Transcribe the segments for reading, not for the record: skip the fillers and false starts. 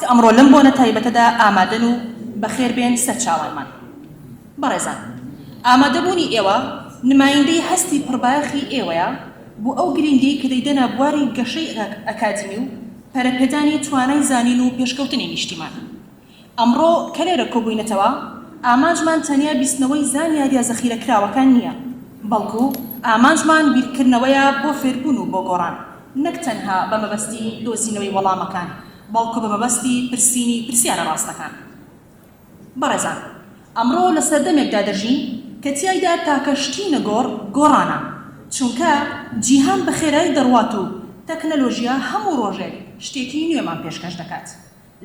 ئەمڕۆ لەم بۆنە تایبەتەدا ئامادەن و بەخێربێن سەرچاوانمان. بەڕێزان، ئامادەبوونی ئێوە نمایندەی هەستی پڕبایەخی ئێوەیە بۆ ئەو گرنگی کە دەیدەنە بواری گەشەی ئەکادمی و پەرەپێدانی توانای زانین و پێشکەوتنی نیشتیمان. ئەمڕۆ کە لێرە کۆبووینەتەوە ئامانجمان تەنیا بیستنەوەی زانیاریە زەخیرەکراوەکان نییە، بەڵکو ئامانجمان بیرکردنەوەیە بۆ فێربوون و بۆ گۆڕان، نەک تەنها بە مەبەستی دۆزینەوەی وەڵامەکان، بەڵکو بە مەبەستی پرسینی پرسیارە ڕاستەکان. بەڕێزان، ئەمڕۆ لە سەردەمێکدا دەژین کە تیایدا تاکەشتینە گۆڕانە، چونکە جیهان بە خێرایی دەڕوات و تەکنەلۆژیا هەموو ڕۆژێک شتێکی نوێمان پێشکەش دەکات.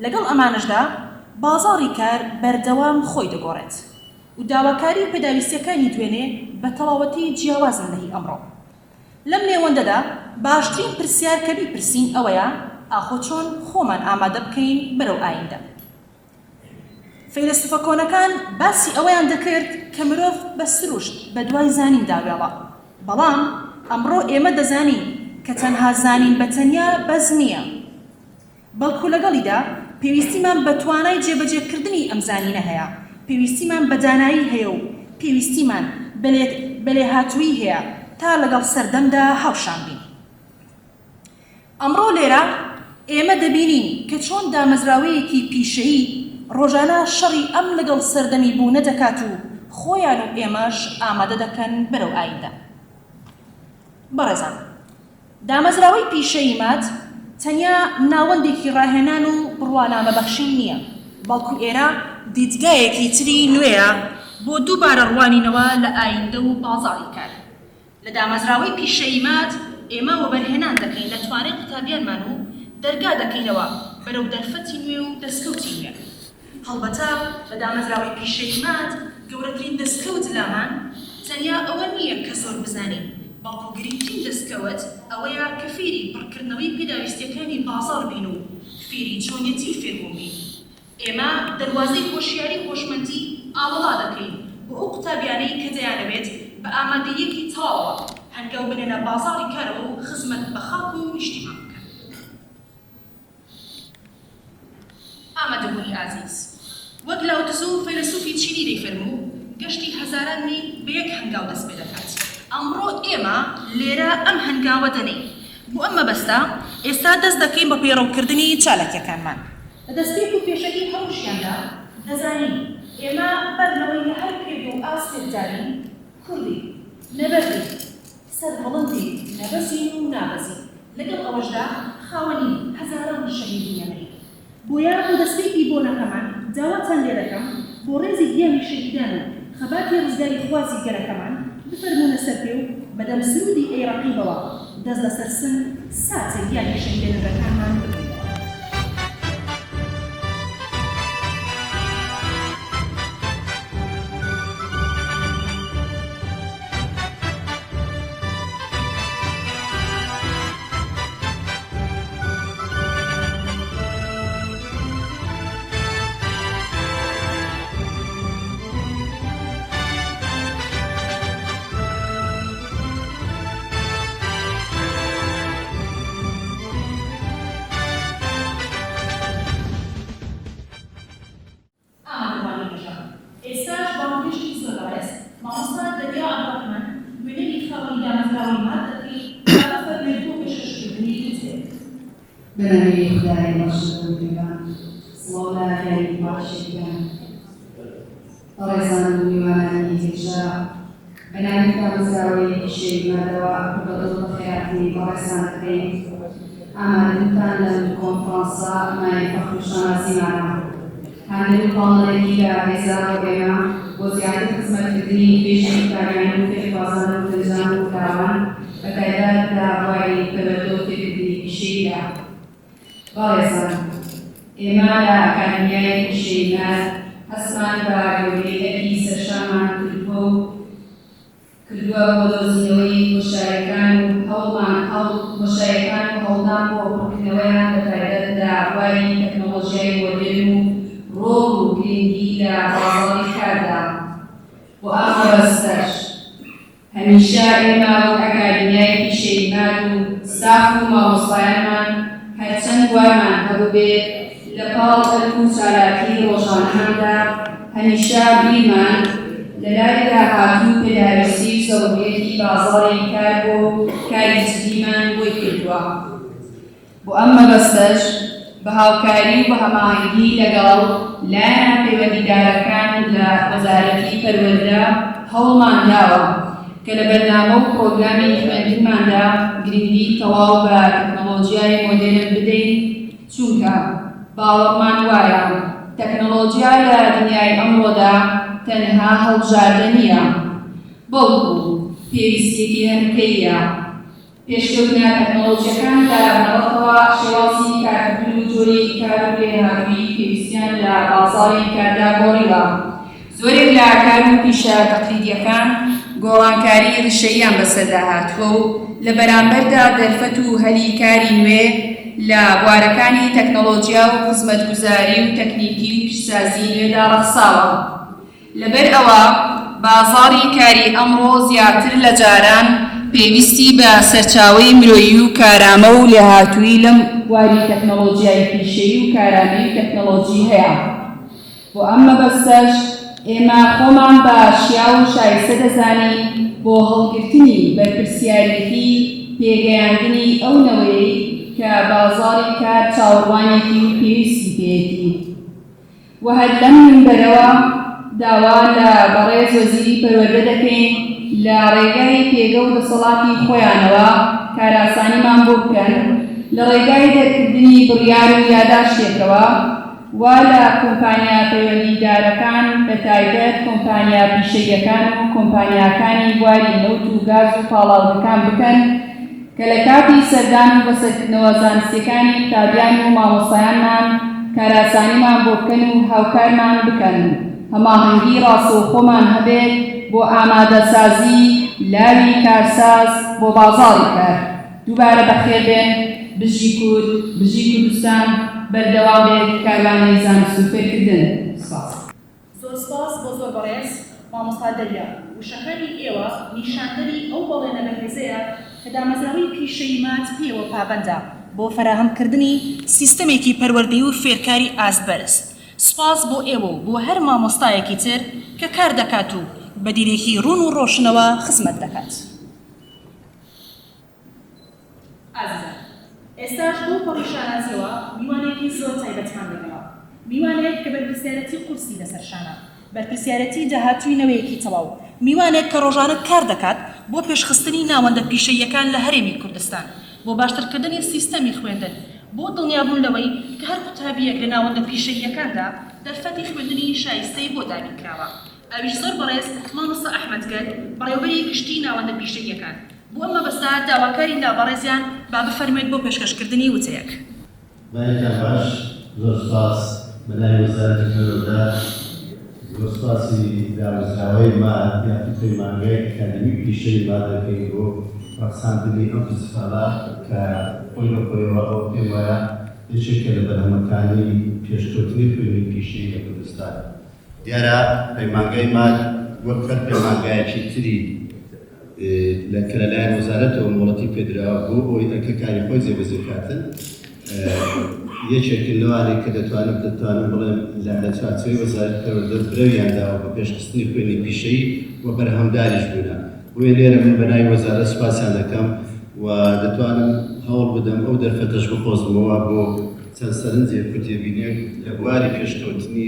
لەگەڵ ئەمانشدا بازاڕی کار بەردەوام خۆی دەگۆڕێت و داواکاری و پێداویستیەکانی دوێنێ بە تەواوەتی جیاوازن لە هی ئەمڕۆ. لەم نێوەندەدا باشترین پرسیار کە بیپرسین ئەوەیە ئاخۆ چۆن خۆمان ئامادە بکەین بەرەو ئایندە. فەیلسوفە کۆنەکان باسی ئەوەیان دەکرد کە مرۆڤ بە سروشت بە دوای زانین داوێڵە، بەڵام ئەمڕۆ ئێمە دەزانین کە تەنها زانین بەتەنیا بەز نییە، بەڵکو لەگەڵیدا پێویستیمان بە توانای جێبەجێکردنی ئەم زانینە هەیە، پێویستیمان بە دانایی هەیە و پێویستیمان بە لێهاتووی هەیە تا لەگەڵ سەردەمدا هاوشان بین. ئەمڕۆ لێرە ئێمە دەبینین کە چۆن دامەزراوەیەکی پیشەیی ڕۆژانە شەڕی ئەم لەگەڵ سەردەمی بوو نەدەکات و خۆیان و ئێمەش ئامادە دەکەن بەرەو ئایندە. بەڕێزان، دامەزراوەی پیشەیی مات تەنیا ناوەندێکی ڕاهێنان و بڕوانامەبەخشین نییە، بەڵکو ئێرە دیدگایەکی تری نوێیە بۆ دووبارە ڕوانینەوە لە ئایندە و بازاڕی کار. لە دامەزراوەی پیشەیی مات ئێمە وەبەرهێنان دەکەین لە توانای قوتابیانمان و دەرگا دەکەینەوە بەرەو دەرفەتی نوێ و دەستکەوتی نوێ. هەڵبەتە لە دامەزراوەی پیشەیی مات گەورەترین دەستکەوت لامان تەنیا ئەوە نییە کە زۆر بزانین، بەڵکو گرنگترین دەستکەوت ئەوەیە کە فێری پڕکردنەوەی پێداویستیەکانی بازاڕ بین و فێری چۆنیەتی فێربوون بین. ئێمە دەواازەی هۆشیاری هۆشمەندی ئاوەڵا دەکەین بۆ ئەو قوتابیانەی کە دەیانەوێت بە ئامادەیەکی تەواوە هەنگاو بنێنە بازاڕی کارەوە و خزمەت بە خەڵک و نیشتیمان بکەن. ئامادەبوونی ئازیز، وەک لاوتزە و فەیلسوفی چینی دەیفەرموو گەشتی هەزارانی بە یەک هەنگاو دەست پێ دەکات. ئەمڕۆ ئێمە لێرە ئەم هەنگاوە دەنین. بۆ ئەم مەبەستە ئێستا دەست دەکەین بە پێڕەوکردنی چالاکیەکانمان. لە دەستپێک و پێشەکی هەمووشیاندا دەزانین ئێمە بەرلەوەی لە هەر پێ و ئاسێک دارین، کوردی، نەبەردی، سەرهەڵندی، نەبەزین و نابەزین. لەگەڵ ئەوەشدا خاوەنی هەزاران شەهیدی نەمەین. بۆیە بۆ دەستپێکی بۆنەکەمان داواتان لێ دەکەم بۆ ڕێزی گیانی شەهیدان و خەباتی ڕزگاری خوازی گەرەکەمان بفەرمونە سەر پێ و بەدەم سرودی ئەیڕەقیبەوە دەست لەسەر سن ساتە گیانی شەهیدانەکانمان بکەین. بنامي خدای باشد بگم، سلامتی باشد بگم. آرزان میوانی هجا، بنامي دامزراوی شیء مدوا بدو خیاطی آرزان کن. اما دنتان لم کنفرانسا مای فخرشناسی معنا. هندل قانونی که هزار گیما وزیاد قسمت دنی بیشتر کاریم که بازار تجارت و کاران و تعداد دعوایی تبدو تبدی شیعه. بارزان، ایمان اکادمیای پیشینات اسمان باگوری اکی سرشامان کردووە بۆ دۆزینەوەی مشتەرەکان و هەوڵدان بۆ بڕکردنەوەیان بە تایبەت داوای تەکنۆلۆژیای مۆدرن و ڕۆڵ و گرنگی لە بازاڕی کاردا. بۆ ئەم مەبەستەش هەمیشە ئێمە وەک ئەکادمیای پیشەیمات و ستاف و مامۆستایانمان هەرچەند گوارمان هەبوو بێت لەپاڵ ئەرک و چالاکی ڕۆژانەماندا هەمیشە بیرمان لە لای داهاتوو پێداویستی و سەبوویەتی بازاڕی کار بۆ کاری جدیمان بۆی کردووە. بۆ ئەم مەبەستەش بە هاوکاری و بە هەماهەنگی لەگەڵ لایەنە پەیوەندیدارەکان لە وەزارەتی پەروەردە هەوڵمان داوە کە لە بەرنامە و پرۆگرامی خوێندنماندا گرنگی تەواو بە تەکنۆلۆژیای مۆدێرن بدەین، چونکە باوەڕمان وایە تەکنۆلۆژیا لە دنیای ئەمڕۆدا تەنها هەڵبژاردە نییە، بەڵکو پێویستیەکی هەنکەیە. پێشکەوتنە تەکنۆلۆژیەکان لە بنەڕەتەوە شێوازی کارکردن و جۆرێکی کار و پێهاتووی پێویستیان لە بازاڕی کاردا گۆڕیوە. زۆرێک لە کار و پیشە تەقلیدیەکان گۆڕانکاری ڕشەییان بەسەردا هاتووە و لە بەرامبەردا دەرفەت و هەلی کاری نوێ لە بوارەکانی تەکنۆلۆژیا و خزمەتگوزاری و تەکنیکی و پیشسازی نوێدا ڕەخساوە. لەبەر ئەوە بازاڕی کاری ئەمڕۆ زیاتر لە جاران پێویستی بە سەرچاوەی مرۆیی و کارامە و لێهاتووی لەم بواری تەکنۆلۆژیای پیشەیی و کارامەی تەکنۆلۆژی هەیە. بۆ ئەم مەبەستەش ئێمە خۆمان بە شیا و شایستە دەزانین بۆ هەڵگرتنی بەرپرسیارەتی پێگەیاندنی ئەو نەوەیەی کە بازاڕی کار چاوەڕوانێکی و پێویستی پێیەتی. و هەر لەم منبەرەوە داوا لە بەڕێز وەزیری پەروەردە دەکەین لە ڕێگای پێگە و دەسەڵاتی خۆیانەوە کاراسانیمان بۆ بکەن لە ڕێگای دەرکردنی بڕیار و یاداشتێکەوە و لە کۆمپانیا پەیوەندیدارەکان بە تایبەت کۆمپانیا پیشەییەکان و کۆمپانیاکانی بواری نەوت و گاز و پاڵاوەکان بکەن کە لە کاتی سەردان و بەسەرکردنەوە زانستیەکانی قوتابیان و مامۆستایانمان کاراسانیمان بۆ بکەن و هاوکارمان بکەن، هەماهەنگی ڕاستەوخۆمان هەبێت بۆ ئامادەسازی لاوی کارساز بۆ بازاڕی کار. دووبارە بەخێر بێن بژی کورد، بژی کوردستان بەردەوام بێت کاروانەی زانست و فێرکردن. زۆر سپاس بۆ زۆر بەڕێز مامۆستا دەریا. وشەکانی ئێوە نیشاندەری ئەو بەڵێنە بەهێزەیە کە دامەزراوەی پیشەیی مات پێوە پابەندە بۆ فراهەمکردنی سیستەمێکی پەروەردەیی و فێرکاری ئاستبەرز. سپاس بۆ ئێوە و بۆ هەر مامۆستایەکی تر کە کار دەکات و بە دیرێکی ڕوون و ڕۆشنەوە خزمەت دەکات. ئازیزان، ئێستاش بۆ پەڕیشانازیەوە میوانێکی زۆر تایبەتمان لەگەڵا، میوانێک کە بەرپرسیارەتی قورسی لەسەرشانە، بەرپرسیارەتی داهاتووی نەوەیەکی تەواو، میوانێک کە ڕۆژانە کار دەکات بۆ پێشخستنی ناوەندە پیشەییەکان لە هەرێمی کوردستان، بۆ باشترکردنی سیستەمی خوێندن، بۆ دڵنیابوون لەوەی کە هەر قوتابیەک لە ناوەندە پیشەییەکاندا دەرفەتی خوێندنی شایستەی بۆ دابین کراوە. ئەویش زۆر بەڕێز مامۆستا ئەحمەدگەل بەڕێوەبەری گشتی ناوەندە پیشەییەکان. بۆ ئەمە بەستا داواکاری لاوەڕێزیان با بفەرمێت بۆ پێشکەشکردنی وتەیەک. باش زۆر سپاس بەلای وەزارەتی پەروەردە، زۆر سپاسی دامەزراوەی ما یاخودی مانگەیەک ئەکادمی پیشەی ما دەکەین بۆ ڕەخساندنی ئەم فستیڤالە کە خۆی بەخۆیەوە ئەو پێم وایە یەکێکە لە بەرهەمەکانی پێشکەوتنی خوێندنی پیشەیی لە کوردستان. دیارە پەیمانگای ما وەک هەر پەیمانگایەکی تری کە لەلایەن وەزارەتەوە مۆڵەتی پێدراوە بۆ ئەوەی ئەکە کاری خۆی جێبەجێکاتن، یەکێکن لەوانەیە کە دەتوانم بڵێم لە چوارچێوەی وەزارەتی پەروەردە برەویانداوە بە پێشخستنی خوێندنی پیشەیی و بەرهەمداریش بوونە. بۆیە لێرە من بەناوی وەزارەت سوپاسیان دەکەم و دەتوانم هەوڵ بدەم ئەو دەرفەتەش بخۆزمەوە بۆ چەند سەرنجێک و تێبینێک لە بواری پێشکەوتنی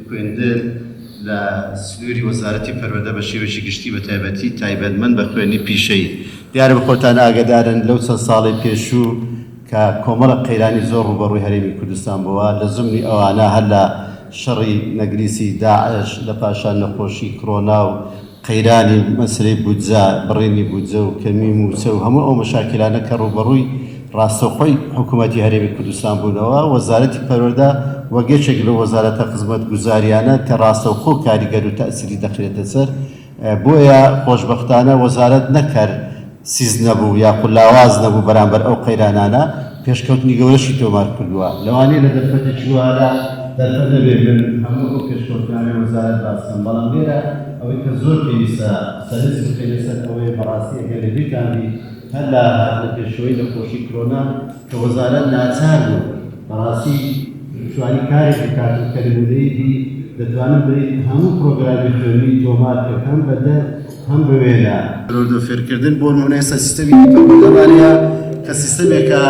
خوێندن لە سنووری وەزارەتی پەروەردە بە شێوەیەکی گشتی بە تایبەتی تایبەتمەند بە خوێندنی پیشەیی. دیارە بە خۆتان ئاگادارن لەو چەند ساڵی پێشوو کە کۆمەڵە قەیرانی زۆر ڕوبەڕووی هەرێمی کوردستان بووە لە زمانی ئەوانە هەر لە شەڕی نەگریسی داعش لە پاشان نەخۆشی کڕۆنا و قەیرانی مەسلەی بودجە بڕێنی بودجە و کەمیم و چە و هەموو ئەو مەشاکلانە کە ڕوبەڕووی ڕاستەوخۆی حکوومەتی هەرێمی کوردستان بوونەوە، وەزارەتی پەروەردە وەگەشێک لە وەزارەتە خزمەت گوزاریانە کە ڕاستەوخۆ کاریگەر و تەئسیری دەخرێتە سەر. بۆیە خۆشبەختانە وەزارەت نەکرد سیز نەبوو یا قولاواز نەبوو بەرامبەر ئەو قەیرانانە، پێشکەوتنی گەورەشی تۆمار کردووە. لەوانەیە لە دەرفەتێکی وایە دەرفەت دەبێ من هەموو ئەو پێشکەوتنانی وەزارەت باسکەم، بەڵام لێرە ئەوەی کە زۆر پێویستە سەرنج بکەین لەسەر ئەوەی بەڕاستی ئەگەر لە بیرکاندی هەر لە پێشەوەی نەخۆشی کڕۆنا کە وەزارەت ناچار بوو بەڕاستی بتواني کارێک بکات کە لە مودەیەکی دەتوانن بڵێ هەموو پرۆگرامی خوێنی تۆمار کرد هەم بەدە هەم بەوێنە فێرکردن بۆ نمونە ئێستا سیستەمی پەروەردەمانەیە کە سیستەمێکە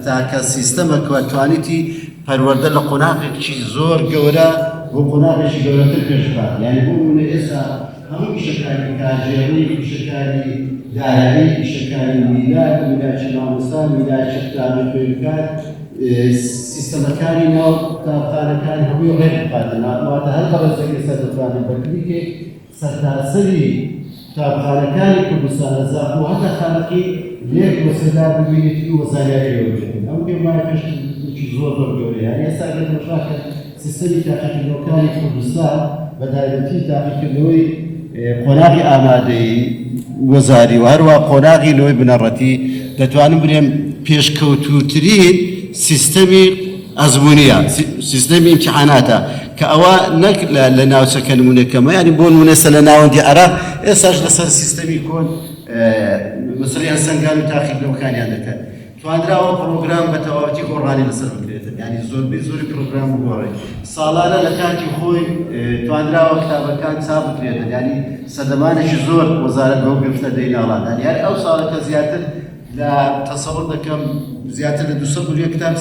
تاکە سیستەمە کە توانیتی پەروەردە لە قۆناغێکی زۆر گەورە بۆ قۆناغێکی گەورەتر پێش بکات یعنی بۆ نمونە ئێستا هەموو پیشەکاری کارژێڕی پیشەکاری دارایی پیشەکاری میلاد میلاچی مامۆستا میلاچی قوتابی خوێندکار سیستەمەکانی ناو قوتابخانەکانی هەمووی ڕێک بخاتن واتە هەر بەڕێزێک ئێستا دەتوانین بە کلیکێک سەرتاسەری قوتابخانەکانی کوردستانە زاخ و هەتا خانەقی لێک وەسەدا ببینێتی و وەزانیارەوە بێتن ئەو پێم وایە پێشی زۆر زۆر گەورەیە یعنی ئێستا ئەگەر دەشاکە سیستەمی تاقیکردنەوەکانی کوردستان بە تایبەتی تاقیکردنەوەی قۆناغی ئامادەی وەزاری و هەروە قۆناغی لۆی بنەڕەتی دەتوانم بڵێم پێشکەوتووترین سیستەمی ئەزموونیە سیستەمی ئیمتیحاناتە کە ئەوە نەک لە ناوچەکە نمونەکەمە ینی بۆ نمونەسە لە ناوەندی عێراق ئێستاش لەسەر سیستەمی کۆن مەسەڵەن سەنگان و تاقیکردنەوەکانیان دەکەن توانراوە پرۆگرام بە تەواوەتی گۆڕانی لەسەر بکرێتن ینی زۆربەی زۆری پرۆگرام گۆڕی ساڵانە لە کاتی خۆی توانراوە کتابەکان چاپ بکرێتن ینی سەدەمانێکی زۆر وەزارەت بەو گرفتە دەیناڵان یعنی ئەو ساڵەکە زیاتر لە تەسەوڕ دەکەم زیاتر لە 200 ملیۆن کتاب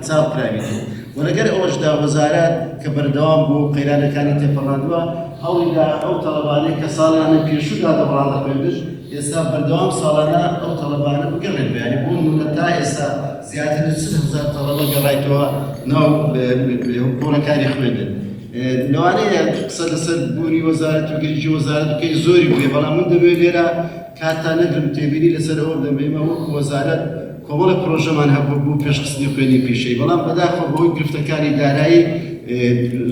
چاپ کراوێتن وەلەگەر ئەوەشدا وەزارەت کە بەردەوام بوو قەیرانەکانی تێپەڕاندووە هەوڵیدا ئەو تەڵەبانەی کە ساڵانە پێشوودا دەبڕان لە خوێندش ئێستا بەردەوام ساڵانە ئەو تەڵەبانە بگەڕێت ینی بۆ نمونە تا ئێستا زیاتر لە 30,000 تەڵەبە گەڕایتەوە ناو پۆلەکانی خوێندن لەوانەیە قسە لەسەر بوونی وەزارەت و گەنجی وەزارەت بکەی زۆری بووێ بەڵام من دەبێت لێرە کاتان نەگرم تێبینی لەسەرەوە دەبێمە وەکو وەزارەت کۆمەڵە پرۆژەمان هەبوو بوو پێشخستنی خوێنی پیشەی بەڵام بەداخەوە بەهۆی گرفتەکانی دارایی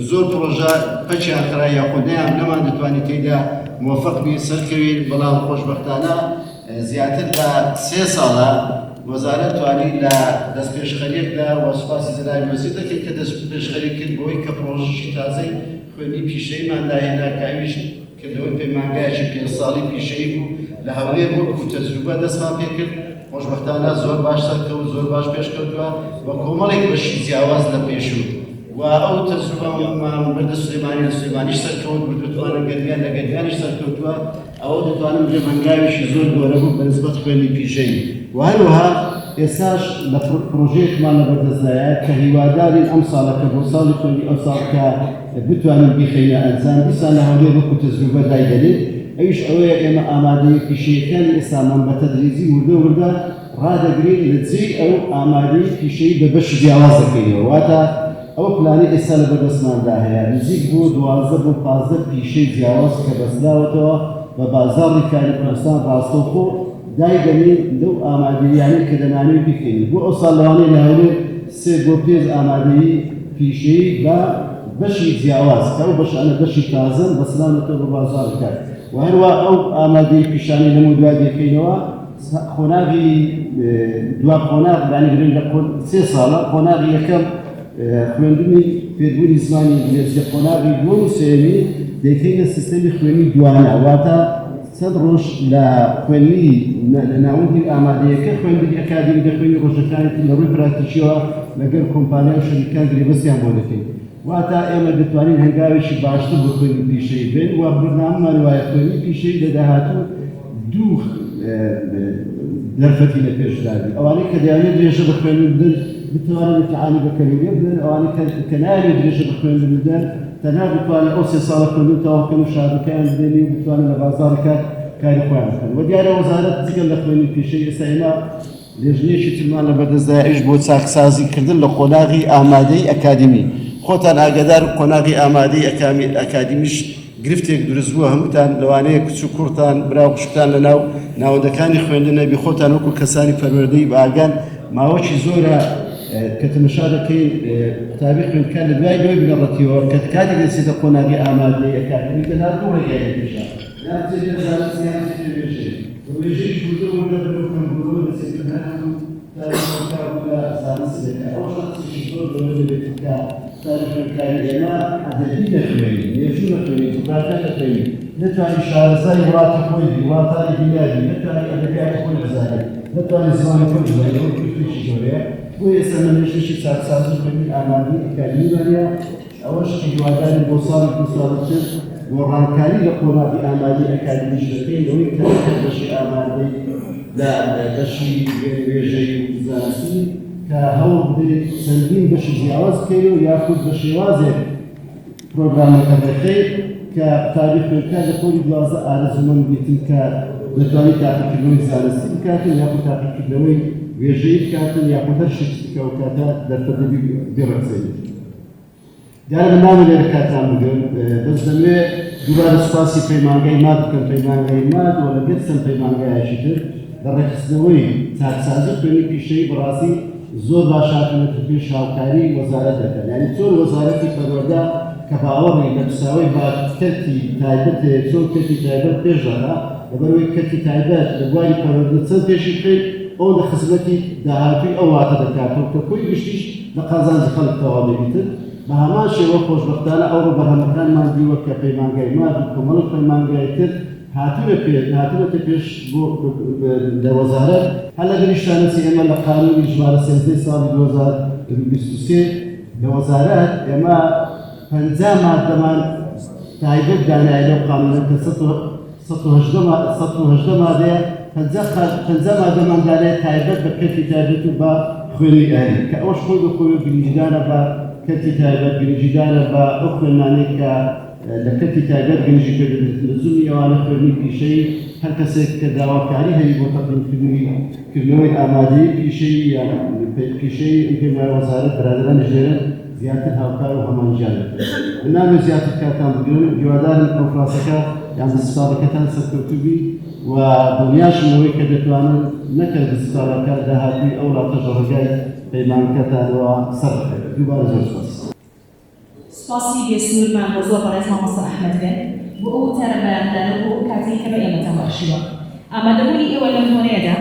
زۆر پرۆژە پەچیان خرا یاخودیان نەمان دەتوانێت تێیدا موفق بی سەرکەوێت بەڵام خۆشبەختانە زیاتر لە 3 ساڵە وەزارەت توانی لە دەستپێشخەریەکدا وەسپاسی زەرای مەزید دەکەیت کە دەستپێشخەری کرد بۆی کە پرۆژەی تازەی خوێنی پیشەیمان داهێنا کاویش کردەوەی پەیمانگایەکی 5 ساڵی پیشەی بوو لە هەولێر وەکو تەجروبە دەستمان پێ کرد خۆشبەختانە زۆر باش سەرکەوت زۆر باش پێشکەوتووە بە کۆمەڵێک بەشی جیاواز لە پێشوو و ئەو تەجروبەمان بەردە سلێمانیش سەرکەوت بردوتوانە گەرمیان لە گەرمیانیش سەرکەوتووە ئەوە دەتوانم بڵێم هەنگاوێکی زۆر گەورە بوو بە نسبەت خوێنی پیشەی و هەروەها ئێستاش لە پرۆژەیەکمان لەبەردەستدایە کە هیوادارین ئەم ساڵەکە بۆ ساڵی خوێنی ئەو ساڵکە بتوانین بیخەینە ئەنجام دیسان لە هەولێر وەکو تەجروبە دایدەنێت ئەویش ئەوەیە ئێمە ئامادەی پیشەیەکانی ئێستامان بە تەدریجی وردە ڕادەگرین لە جێی ئەو ئامادەی پیشەی بە بەش جیاواز دەکەینەوە واتە ئەوە پلانی ئێستا لە بەردەستماندا هەیە نزیک بۆ 12 بۆ 15 پیشەی جیاواز کە بەسراوەتەوە بە بازاڕی کاری کوردستان ڕاستەوخۆ دایدەنین لەو ئامادەیانەی کە دەمانەوێت بکەین بۆ ئەو ساڵ لەوانەیە لە هەولێر 3 بۆ 5 ئامادەیی پیشەی بە بەشی جیاواز کە ئەو بەشانە بەشی تازەن بەسرانەوە بە بازاڕ بکات و هەروە ئەو ئامادەی پیشانی لەمە دوای دەکەینەوە خۆناغی دوا قۆناغ دانیگرین لە 3 ساڵە قۆناغی یەکەم خوێندنی فێربوونی زمانی ئینگلیزی قۆناغی دووەم و سێمی دەکەینە سیستەمی خوێنی دوانە واتە 100 ڕۆژ لە خوێنی لە ناوەندی ئامادەیەکە خوێندنی ئەکادمی دەخوێنی ڕۆژەکانی لە ڕووی پراکتیکیەوە لەگەڵ کۆمپانیا و شەریکان گرێبەستیان بۆ دەکەین واتە ئێمە دەتوانین هەنگاوێکی باشتر بۆ خوێنی پیشەی بێن و بەرنامەمان وایە خوێنی پیشەی لە داهاتوو دوو دەرفەتی لە پێشدادی ئەوانەی کە دەیانێت درێژە بە خوێندن بدەن بتوانن ئیمتیحانی بە کەلمێ بدەن ئەوانەی کە نایانێت درێژە بە خوێندن بدەن تەنها بتوانن ئەو 3 ساڵە خوێندن تەواوکەن و شادەکەیان بدەنی و بتوانن لە بازاڕەکە کاری خۆیان بکەن و دیارە وەزارەت جگەل لە خوێنی پیشەی ئێستا ئێمە لێژنێکی ترمان لە بەردەستدایەش بۆ چاکسازیکردن لە قۆناغی ئامادەی ئەکادمی خۆتان ئاگادار قۆناغی ئامادەی ئەکادمیش گرفتێک دروست بووە هەمووتان لەوانەیە کچ و کوڕتان برا و خوشکتان لە ناو ناوەندەکانی خوێندن نەبی خۆتان وەکو کەسانی پەروەردەی باگان ماوەکی زۆرە کە تەمەشا دەکەین قوتابی خوێندکار لە دوای دوای بگەڕێتەوە کە کاتێک دەچێتە قۆناغی ئامادەی ئەکادمی تەنها دوو ڕێگایە پێشە یان چێتە زانست یان چێتە وێژەی وێژەی وردە وردە بەرەوکەم بۆ دەچێتە ناو تاریخەکە بووە زانست دەکات ئەو شەخصێکی زۆر گەورە دەبێت کە تاریخەکاری ئێمە ئەدەبی دەخوێنین مێژوو دەخوێنین جوگرافیا دەخوێنین نەتوانین شارەزای وڵاتی خۆی وڵاتانی دنیای نەتوانین ئەدەبیاتی خۆی بزانین دەتوانێت زمانەکەم بڵێنەوە کردێکی گەورەیە بۆ ئێستا نەمێشتێکی چاکسازی خوێندنی ئامادەی ئەکادمیمانەیە ئەوەش هیواداری بۆ ساڵی دووساڵتر گۆڕانکاری لە قۆناغی ئامادەی ئەکادمیش دەکەین لەوەی کە بەشی ئامادەی لە بەشی وێژەی زانستی کە هەوڵ بدەیت چەندین بەشی جیاواز بکەین و یاخود بە شێوازێک پرۆگرامەکە بەخێر کە تاریخ خوێندکار لە خۆی دوازدە ئارەزومەند بیتن کە دەتوانێت تاقیکردنەوەی زانستی بکاتن یاخود تاقیکردنەوەی وێژەی بکاتن یاخود هەر شتێکی کە ئەو کاتە دەرفەتەبی بێڕەچێنێت. دیارە ناوێت لێرە کاتان بگەن بەس دەمەوێت دووبارە سوپاسی پەیمانگای مات بکەم پەیمانگای مات و لەگەر چەند پەیمانگایەکی تر لە ڕێکخستنەوەی چاکسازی خوێنی پیشەیی بەڕاستی زۆر باشاکەنێتە پێش هاوکاری وەزارەت دەکەن یعنی چۆن وەزارەتی پەروەردە کە باوەڕی لە پساوەی کەرتی تایبەت چۆن کەرتی تایبەت پێش دەدا لەبەرەوەی کەرتی تایبەت لە بواری پەروەردە چەند پێشی بکەیت ئەو لە خزمەتی داهاتووی ئەو واتە دەکاتەوە کە کۆی گشتیش لە قازانجی خەڵک تەواو دەبیتر بە هەمان شێوە خۆشبەختانە ئەو بەرهەمەکانمان دیوە کە پەیمانگای مات و کۆمەڵی پەیمانگای تر هاتوونەتە پێش بۆ لە وەزارەت هەر لەگەری شانەسی ئێمە لە قانونی ژمارە 13 ساڵی 2023 لە وەزارەت ئێمە 50 مادەمان تایبەت دانای لەو قانونە کە 118 مادەیە 50 مادەمان دانای تایبەت بە کەرتی تایبەت و بە خوێنی ئەهلی کە ئەوەش خۆی بە خۆی گرنگیدارە بە کەرتی تایبەت گرنگیدارە بە ئەو خوێندانەی کە لە کەرتی تایبەت گرنگی کردن لزومی ئەوانە خوێندنی پیشەی هەر کەسێک کە داواکاری هەیە بۆ تەقدیمکردنەوەی ئامادەی پیشەی یان پیشەی پێمای وەزارەت برادران ژێرە زیاتر هاوکار و هەمانجیان نامێت زیاتر کاتان بگرن هیوادارم کۆنفرانسەکە یان دەستپاڵەکەتان سەرکەوتوبی و دڵنیاشمەوەی کە دەتوانن نەکرد دەستپاڵەکە داهاتووی ئەو ڕاتە ژەڕگای پەیمانکەتانەوە سەر بکەوێت دووبارە زۆر سپاس. سپاسی بێسنوورمان بۆ زۆر بەڕێز مامۆستا ئەحمەد بێن بۆ ئەو تەرە بەیاندانە بۆ ئەو کاتەی کە بە ئێمەتان بەخشیوە ئامادەبوونی ئێوە لەم تۆنەیەدا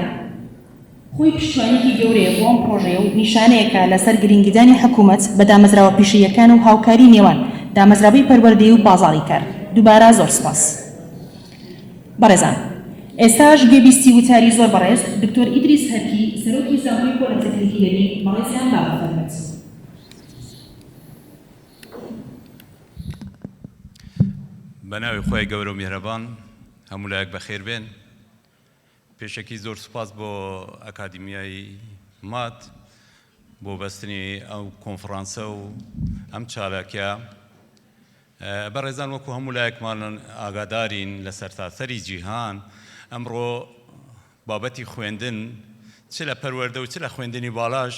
خۆی پشتوانێکی گەورەیە بۆ ئەم پرۆژەیە و نیشانەیەکە لەسەر گرنگیدانی حکوومەت بە دامەزراوە پیشەیەکان و هاوکاری نێوان دامەزراوەی پەروەردەیی و بازاڕی کار دووبارە زۆر سپاس. بەڕێزان ئێستاش گوێبیستی وتاری زۆر بەڕێز دکتۆر ئیدریس هەرکی سەرۆکی زانکۆی پۆلە تەکنیکی دەنی بەڕێزیان بابەفەرمێت. بەناوی خۆی گەورە و میهرەبان هەموو لایەک بەخێر بێن پێشەکی زۆر سوپاس بۆ ئەکادمیای مات بۆ بەستنی ئەو کۆنفرانسە و ئەم چالاکیە بەڕێزان وەکو هەموو لایەکمان ئاگادارین لە سەرتاسەری جیهان ئەمڕۆ بابەتی خوێندن چ لە پەروەردە و چ لە خوێندنی باڵاش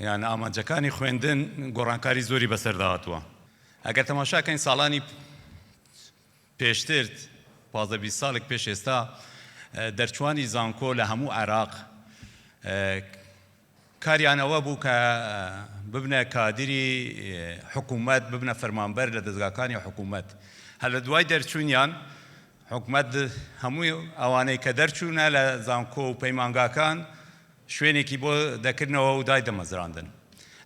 یان ئامانجەکانی خوێندن گۆڕانکاری زۆری بەسەرداهاتووە. ئەگەر تەماشاکەین ساڵانی پێشتر 15-20 ساڵێک پێش ئێستا دەرچوانی زانکۆ لە هەموو عێراق کاریانەوە بوو کە ببنە کادری حکوومەت ببنە فەرمانبەر لە دەستگاکانی حکوومەت هەر لە دوای دەرچوونیان حکوومەت هەمووی ئەوانەی کە دەرچوونە لە زانکۆ و پەیمانگاکان شوێنێکی بۆ دەکردنەوە و دای دەمەزراندن.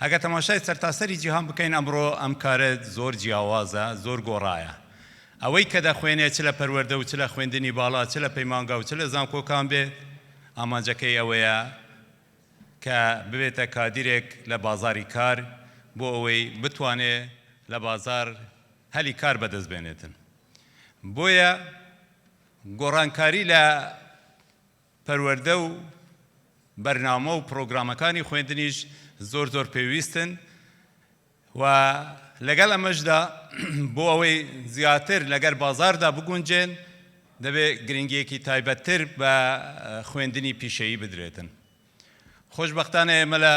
ئەگەر تەماشای سەرتاسەری جیهان بکەین ئەمڕۆ ئەم کارە زۆر جیاوازە زۆر گۆڕایە ئەوەی کە دەخوێنێت چ لە پەروەردە و چ لە خوێندنی باڵا چ لە پەیمانگا و چ لە زانکۆکان بێ ئامانجەکەی ئەوەیە کە ببێتە کادیرێک لە بازاری کار بۆ ئەوەی بتوانێت لە بازار هەلی کار بەدەست بێنێتن. بۆیە گۆڕانکاری لە پەروەردە و بەرنامە و پرۆگرامەکانی خوێندنیش زۆر زۆر پێویستن و لەگەڵ ئەمەشدا بۆ ئەوەی زیاتر لەگەر بازاردا بگونجێن دەبێت گرنگیەکی تایبەتتر بە خوێندنی پیشەیی بدرێتن. خۆشبەختانە ئێمە لە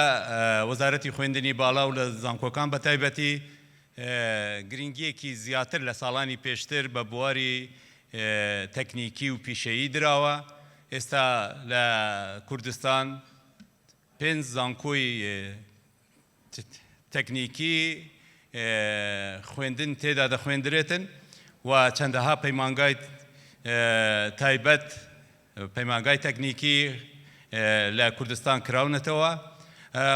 وەزارەتی خوێندنی باڵا و لە زانکۆکان بە تایبەتی گرنگیەکی زیاتر لە ساڵانی پێشتر بە بواری تەکنیکی و پیشەیی دراوە. ئێستا لە کوردستان 5 زانکۆی تەکنیکی خوێندن تێدا دەخوێندرێتن و چەندەها پەیمانگای تایبەت پەیمانگای تەکنیکی لە کوردستان کراونەتەوە.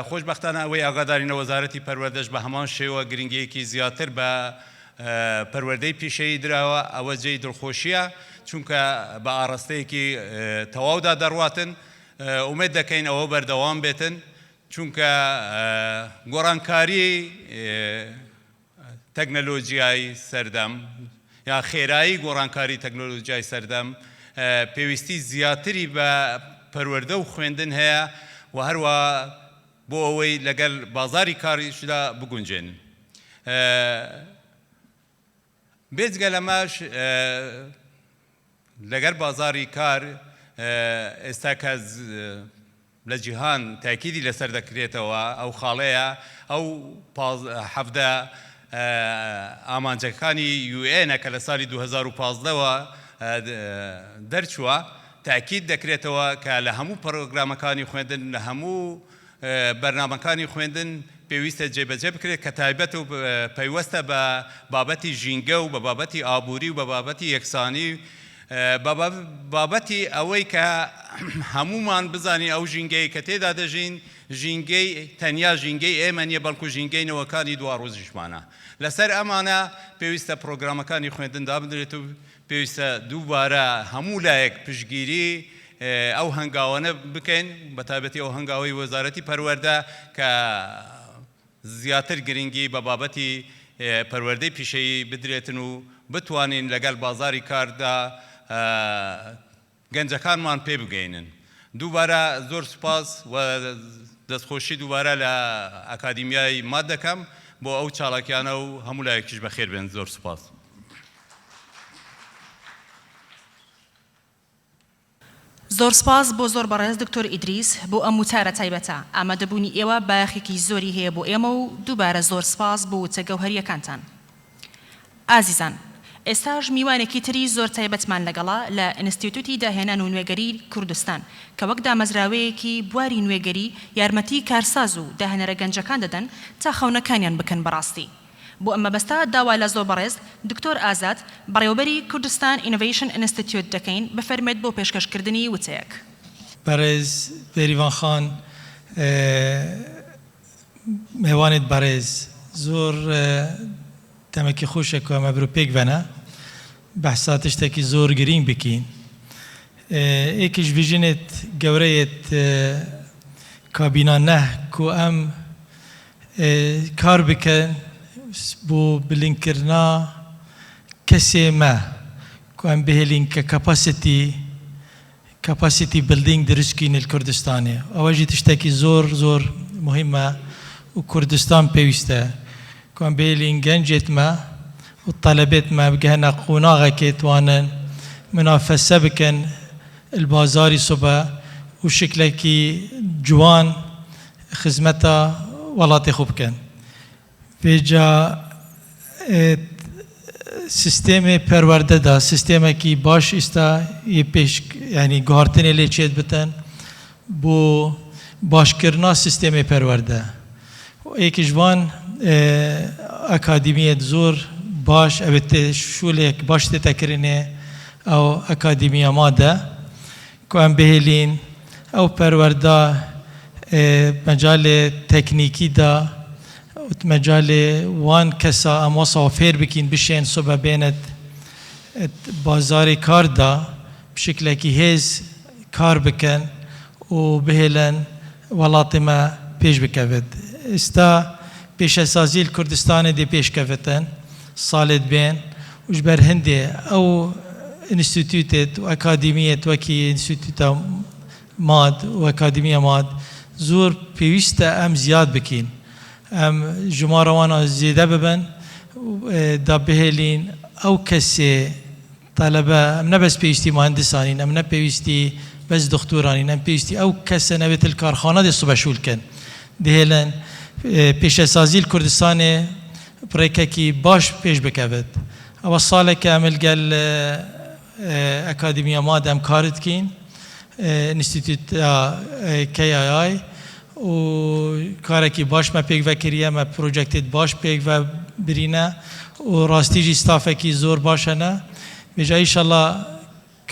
خۆشبەختانە ئەوەی ئاگادارینە وەزارەتی پەروەردەش بە هەمان شێوە گرنگیەکی زیاتر بە پەروەردەی پیشەیی درراوە ئەوە جێی دڵخۆشیە چونکە بە ئاڕاستەیەکی تەواودا دەڕواتن ئومێد دەکەین ئەوە بەردەوام بێتن چونکە گۆڕانکاری تەکنەلۆجیای سەردەم یا خێرایی گۆڕانکاری تەکنۆلۆژیای سەردەم پێویستی زیاتری بە پەروەردە و خوێندن هەیە و هەروە بۆ ئەوەی لەگەڵ بازاری کاریشدا بگونجێن. بێجگە لەماش لەگەر بازاری کار ئێستا کە لە جیهان تاکیدی لەسەر دەکرێتەوە ئەو خاڵەیە ئەو حەفدە ئامانجەکانی UN کە لە ساڵی 2015ەوە دەرچووە تاکید دەکرێتەوە کە لە هەموو پرۆگرامەکانی خوێندن لە هەموو بەرنامەکانی خوێندن پێویستە جێبەجێ بکرێت کە تایبەت و پەیوەستە بە بابەتی ژینگە و بە بابەتی ئابووری و بە بابەتی یەکسانی بابەتی ئەوەی کە هەمومان بزانی ئەو ژینگەی کە تێدا دەژین ژینگەی تەنیا ژینگەی ئێمە نیە بەڵکو ژینگەی نەوەکانی دواڕۆژیشمانە. لەسەر ئەمانە پێویستە پرۆگرامەکانی خوێندن دابدرێت و پێویستە دووبارە هەموو لایەک پشگیری ئەو هەنگاوانە بکەین بە تایبەتی ئەو هەنگاوی وەزارەتی پەروەردە کە زیاتر گرنگی بە بابەتی پەروەردەی پیشەیی بدرێتن و بتوانین لەگەڵ بازاری کاردا گەنجەکانمان پێ بگەینن. دووبارە زۆر سوپاس و دەستخۆشی دووبارە لە ئەکادیمیای ماد دەکەم بۆ ئەو چاڵاکیانە و هەموو لایەکیش بەخێر بێن. زۆر سوپاس. زۆر سپاس بۆ زۆر بەڕێز دکتۆر ئیدریس بۆ ئەم وتارە تایبەتە ئامادەبوونی ئێوە بایەخێکی زۆری هەیە بۆ ئێمە و دووبارە زۆر سپاس بۆ وتە گەوهەریەکانتان. ئازیزان، ئێستاش میوانێکی تری زۆر تایبەتمان لەگەڵا لە ئینستیتوتی داهێنان و نوێگەری کوردستان کە وەک دامەزراوەیەکی بواری نوێگەری یارمەتی کارساز و داهێنەرە گەنجەکان دەدەن تا خەونەکانیان بکەن بەڕاستی. بۆ ئەمە بەستا داوا لە زۆر بەڕێز دکتۆر ئازاد بەڕێوەبەری کوردستان ئینۆڤیشن ئینستیتیوت دەکەین بفەرمێت بۆ پێشکەشکردنی وتەیەک. بەڕێز بێریڤان خان، میوانێت بەڕێز زۆر دەمێکی خۆشە کە ئەمە بڕۆ پێک بەنە بەحسا تشتێکی زۆر گرنگ بکەین. ئێکیش ڤیژنێت گەورەیەت کابینانە کو ئەم کار بکەن بۆ بلندکردنا کەسێ مە کو ئەم بهێلین کە کەپاسیتی بلدینگ دروستکەین لە کوردستانێ. ئەوەژی تشتێکی زۆر زۆر مهمە و کوردستان پێویستە کو ئەم بهێلین گەنجێت مە و طەلەبێت مە بگەهنە قۆناغێکێ توانن منافەسە بکەن البازاری سوبە و شکلێکی جوان خزمەتە وڵاتی خۆ بکەن. بێجا سیستێمی پەروەردەدا سیستێمێکی باش ئێستا پێش ینی گواردنێ لێ چێت بتەن بۆ باشکردنا سیستێمی پەروەردە. یەکیش وان ئەکادیمیەت زۆر باش ئەوێت شولێک باش تێتەکردنێ ئەو ئەکادیمیە مادە کو ئەم بهێلین ئەو پەروەردە مەجالێ تەکنیکیدا مەجالێ وان کەسا ئەم وەسەوە فێر بکەین بشێن سوبە بێنێت بازاری کاردا بشکلێکی هێز کار بکەن و بهێلن وڵاتی مە پێش بکەوێت. ئێستا پێشەسازی کوردستانی دێ پێشکەوێتن ساڵێت بێن وش بەر هەندێ ئەو ئینستیتیوتێت و ئەکادیمیەت وەکی ئینستیتیوتە ماد و ئەکادیمیە ماد زۆر پێویستە ئەم زیاد بکەین. ئەم ژمارەوانە زێدە ببن دا بهێلین ئەو کەسێ تەلەبە ئەم نەبەس پێویستی مهندسانین ئەم نەپێویستی بەس دکتۆرانین ئەم پێویستی ئەو کەسە نەبێت کارخانە دێ سوبەشولکەن دهێلن پێشەسازی کوردستانێ پڕێکێکی باش پێش بکەوێت. ئەوە ساڵێکە ئەم لەگەڵ ئەکادیمیە مادە ئەم کارت کین ئینستیتیوت KII و کارێکی باش مە پێک ڤەکریە مە پرۆجەکتێت باش پێک ڤە برینە و ڕاستیژی ستافێکی زۆر باشەنە. بێژا ئیشەڵا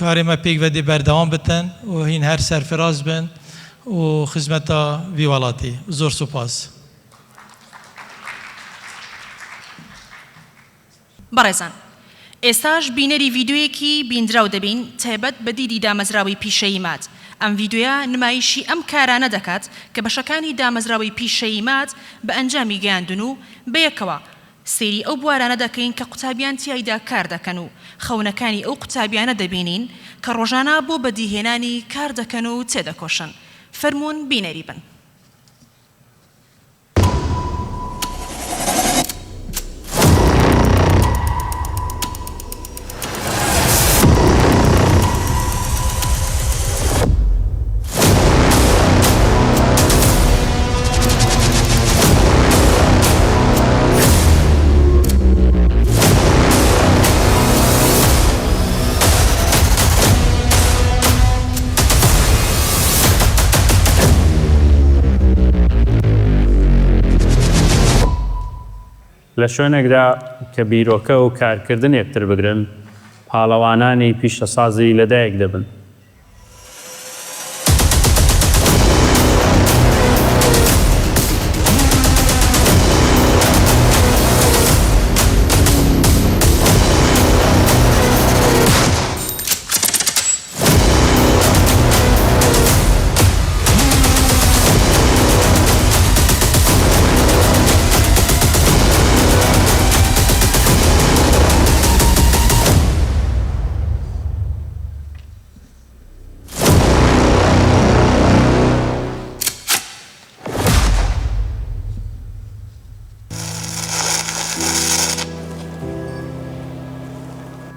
کارێ مە پێک ڤە دێ بەردەوام بتەن و هین هەر سەرفراز بن و خزمەتە وی وڵاتی. زۆر سوپاس. بەڕێزان ئێستاش بینەری ڤیددیویەکی بیندراو دەبین تایبەت بە دیدی دامەزراوی پیشەیی مات ئەم ڤیددیوە نمایشی ئەم کارانە دەکات کە بەشەکانی دامەزراوی پیشەیی مات بە ئەنجامی گەیاندون و بەیەکەوە سێری ئەو بوارانە دەکەین کە قوتابیان تیایدا کار دەکەن و خەونەکانی ئەو قوتابیانە دەبینین کە ڕۆژانە بۆ بەدیهێنانی کار دەکەن و تێدەکۆشن فەرموون بینەری بن لە شوێنێکدا کە بیرۆکە و کارکردن یەکتر بگرن پاڵەوانانی پیشەسازی لەدایک دەبن.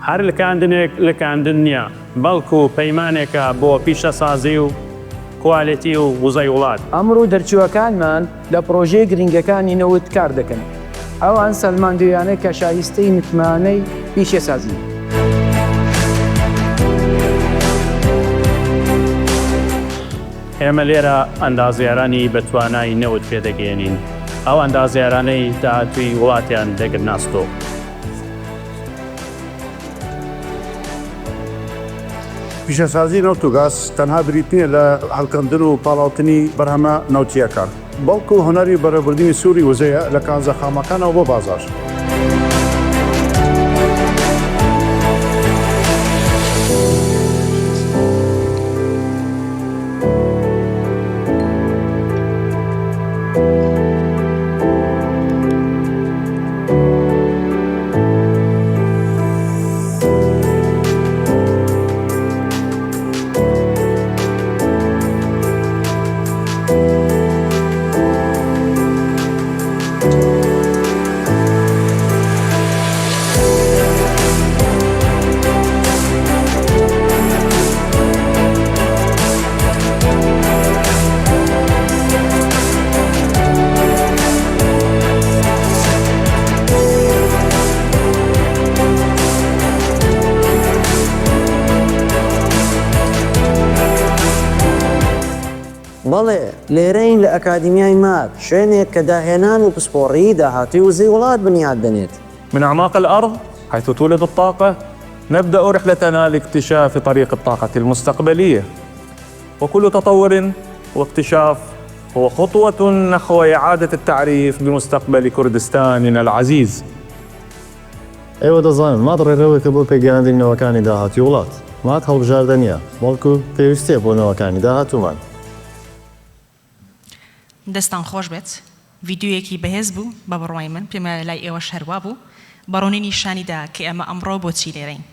هەر لکاندن نییە بەڵکو پەیمانێکە بۆ پیشەسازی و کوالیتی و وزەی وڵات. ئەمڕۆ دەرچووەکانمان لە پرۆژەی گرنگەکانی نەوت کار دەکەن. ئەوان سەلماندویانە کە شایستەی متمانەی پیشەسازی. ئێمە لێرە ئەندازیارانی بەتوانای نەوت پێدەگەێنین. ئەو ئەندازیارانەی داهاتووی وڵاتیان دەگرناستۆ. پیشەسازی نەوت و گاز تەنها بریتنیە لە هەڵکەندن و پاڵاوتنی بەرهەمە نەوتیەکان بەڵکو هۆنەری بەرەبردننی سووری وزەیە لە کانزەخامەکانەوە بۆ بازار. بەڵێ لێرەین لە ئەکادیمیای مات شوێنێک کە داهێنان و پسپۆڕی داهاتوی وزەی وڵات بنیاد دەنێت. من أعماق الأرض حيث تولد الطاقة نبدأ رحلتنا لاكتشاف طريق الطاقة المستقبلية، وكل تطور واكتشاف هو خطوة نحو إعادة التعريف بمستقبل كردستاننا العزيز. ئێوە دەزانن مات ڕێڕەوەیەکە بۆ پێگەیاندنەوەکانی داهاتی وڵات. مات هەڵبژاردە نییە بەڵکو پێویستێ بۆ نەوەکانی داهاتوومان. دەستان خۆش بێت ڤیددیویەکی بەهێز بوو بە بڕوای من پێمە لای ئێوە شەروا بوو بەڕۆنی نیشانیدا کە ئەمە ئەمڕۆ بۆچی لێرەین.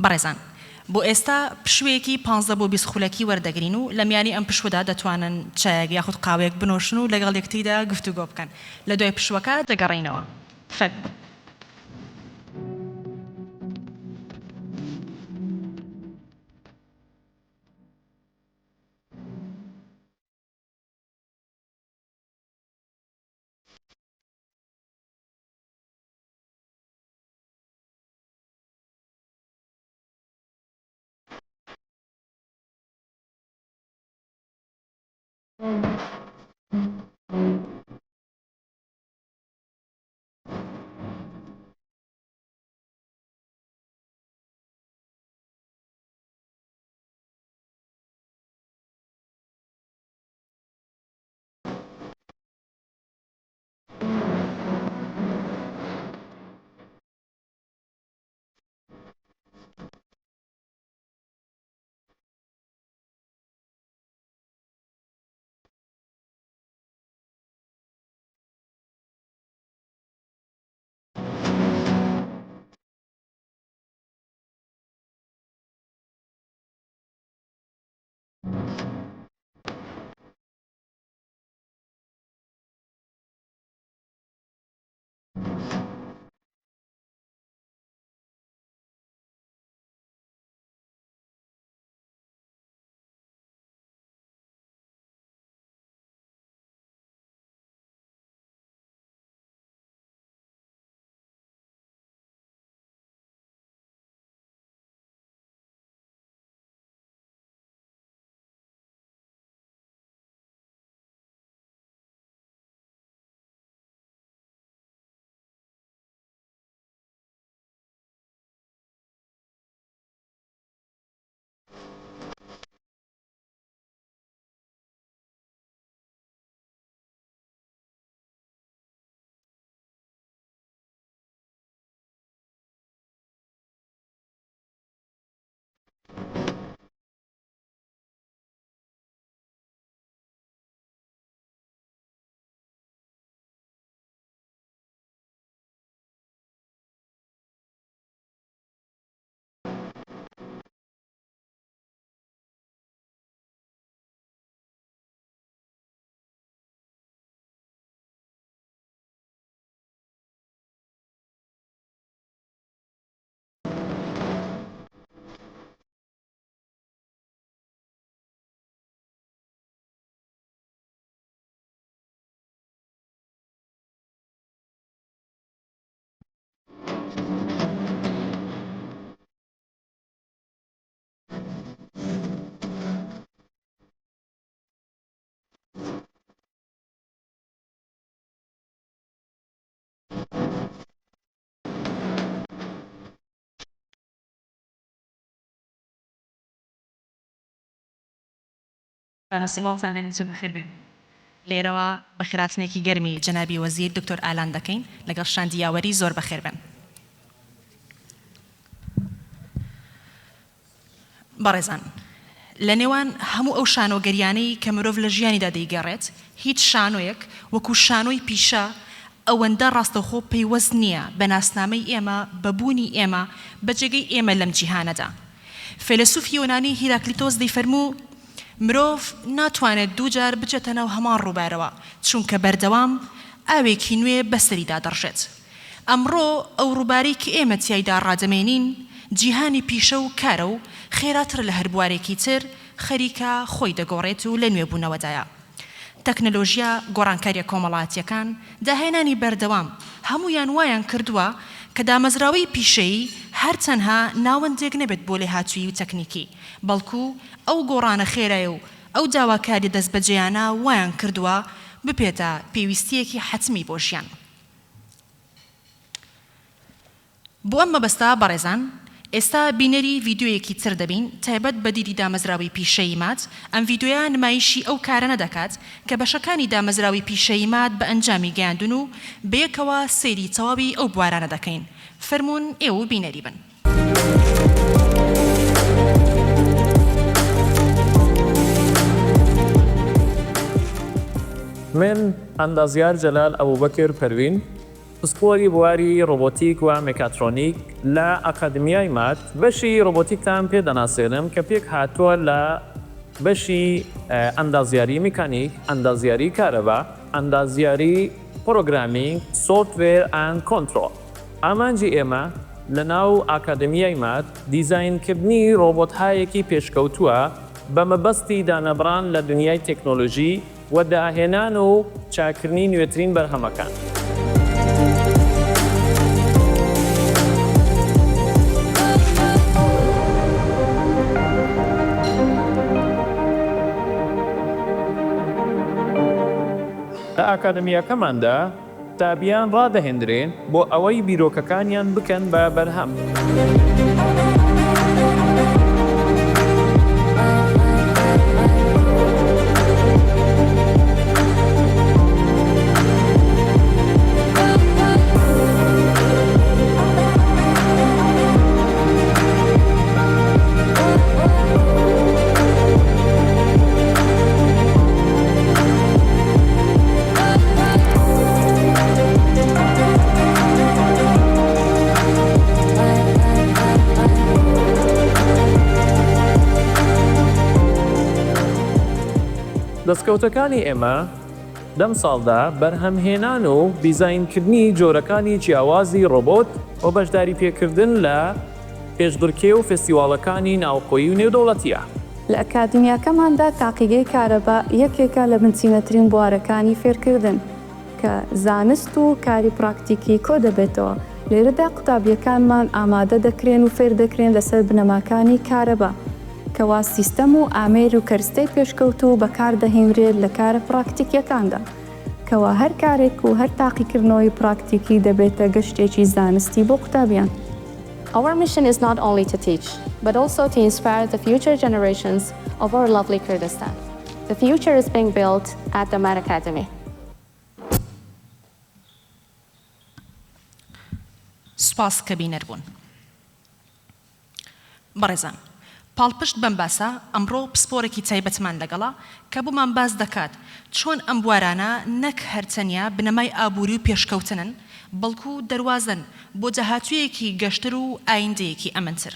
بەڕێزان بۆ ئێستا پشوەیەکی 15 بۆ 20 خولەکی وەردەگرین و لە میانی ئەم پشوەدا دەتوانن چایەک یاخود قاوەیەک بنۆشن و لەگەڵ یەکتریدا گفتوگۆ بکەن لە دوای پشوەکە دەگەڕینەوە. لێرەوە بە خراپچنێکی گەرمی جەنابی وەزیر دکتۆر ئالان دەکەین لەگەڵ شاندیاوەری زۆر بەخێر بن. بەڕێزان، لە نێوان هەموو ئەو شانۆگەریانەی کە مرۆڤ لە ژیانیدا دەیگەڕێت، هیچ شانۆیەک وەکو شانۆی پیشە ئەوەندە ڕاستەوخۆ پەیوەست نییە بە ناسنامەی ئێمە، بەبوونی ئێمە بەجێگەی ئێمە لەم جیهانەدا. فیلسوفی یۆنانی هیراکلیتۆس دەیفەرموو مرۆڤ ناتوانێت دووجار بچێتە ناو هەمان ڕووبارەوە، چونکە بەردەوام ئاوێکی نوێ بەسەریدا دەڕژێت. ئەمڕۆ ئەو ڕووبارەی کە ئێمە تیایدا ڕادەمێنین جیهانی پیشە و کارە و خێراتر لە هەر بوارێکی تر خەریکە خۆی دەگۆڕێت و لە نوێبوونەوەدایە. تەکنەلۆژیا گۆڕانکاریە کۆمەڵاتیەکان داهێنانی بەردەوام هەمویان وایان کردووە کە دامەزراوەی پیشەیی هەر تەنها ناوەندێک نەبێت بۆ لێهاتووی و تەکنیکی، بەڵکو ئەو گۆڕانە خێرایە و ئەو داواکاری دەست بەجێیانە وایان کردووە بپێتە پێویستیەکی حەتمی بۆ ژیان. بۆ ئەم مەبەستە بەڕێزان، ئێستا بینەری ڤیدیۆیەکی تر دەبین تایبەت بە دیری دامەزراوی پیشەی مات. ئەم ڤیدیۆیە نمایشی ئەو کارە نەدەکات کە بەشەکانی دامەزراوی پیشەی مات بە ئەنجامی گەیاندون و بەیەکەوە سەیری تەواوی ئەو بوارانە دەکەین. فەرموون ئێوە بینەری بن. من ئەندازیار جەلال ئەبوبەکر پەروین، پسپۆری بواری ڕۆبۆتیک و مێکاترۆنیک لە ئەکادمیای مات. بەشی ڕۆبۆتیکتان پێ دەناسێنم کە پێک هاتووە لە بەشی ئەندازیاری میکانیک، ئەندازیاری کارەبا، ئەندازیاری پرۆگرامینگ، سۆفتوێر ئەند کۆنترۆل. ئامانجی ئێمە لە ناو ئاکادمیای مات دیزاینکردنی ڕۆبۆتهایەکی پێشکەوتووە بە مەبەستی دانەبڕان لە دنیای تەکنۆلۆژی و داهێنان و چاکردنی نوێترین بەرهەمەکان. لە ئاکادمیاکەماندا تابیان ڕادەهێنرێن بۆ ئەوەی بیرۆکەکانیان بکەن بە بەرهەم. دەستکەوتەکانی ئێمە لەم ساڵدا بەرهەمهێنان و دیزاینکردنی جۆرەکانی جیاوازی ڕۆبۆت و بەشداری پێکردن لە پێشبڕکێ و فستیواڵەکانی ناوخۆیی و نێودەوڵەتیە. لە ئەکادمیاکەماندا تاقیگەی کارەبا یەکێکە لە بنچینەترین بوارەکانی فێرکردن کە زانست و کاری پراکتیکی کۆ دەبێتەوە. لێرەدا قوتابیەکانمان ئامادە دەکرێن و فێر دەکرێن لەسەر بنەماکانی کارەبا کەوا سیستەم و ئامێر و کەرستەی پێشکەوت و بەکار دەهێنرێت لە کارە پراکتیکیەکاندا کەوا هەر کارێک و هەر تاقیکردنەوەی پراکتیکی دەبێتە گەشتێکی زانستی بۆ قوتابیان. Our mission is not only to teach, but also to inspire the future generations of our lovely Kurdistan. The future is being built at the Mat Academy. سوپاس کە بینەر بوون. بەڕێزان، پاڵپشت بەم باسە ئەمڕۆ پسپۆرێکی تایبەتمان لەگەڵا کە بۆمان باس دەکات چۆن ئەم بوارانە نەک هەرچەنیا بنەمای ئابووری و پێشکەوتنن، بەڵکو دەواازن بۆ جەهاتوویەکی گەشتر و ئایندەیەکی ئەمنتر.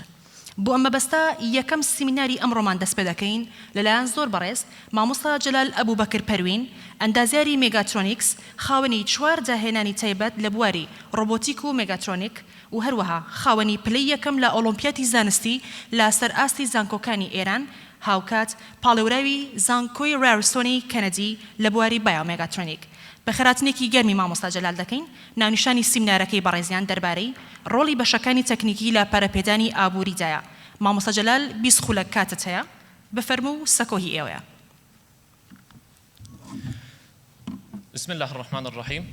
بۆ ئەمە بەستە یەکەم سیمیناری ئەمڕۆمان دەست پێ دەکەین لەلایەن زۆر بەڕێز مامۆستا جەلال ئەبوبەکر پەروین، ئەندازیاری میگاترۆنیکس، خاوەنی 4 داهێنانی تایبەت لە بواری ڕۆبۆتیک و میگاترۆنیک و هەروەها خاوەنی پلەی یەکەم لە ئۆلۆمپیاتی زانستی لە سەرئاستی زانکۆکانی ئێران، هاوکات پاڵێوراوی زانکۆی ڕارستۆنی کەنەدی لە بواری بایۆمیگاترۆنیک. بە خێراتنێکی گەرمی مامۆستا جەلال دەکەین ناونیشانی سیمینارەکەی بەڕێزیان دەربارەی ڕۆڵی بەشەکانی تەکنیکی لە پەرەپێدانی ئابووریدایە. مامۆستا جەلال 20 خولەک کاتت هەیە، بفەرموو سەکۆهی ئێوەیە. بسم الله الرحمن الرحيم.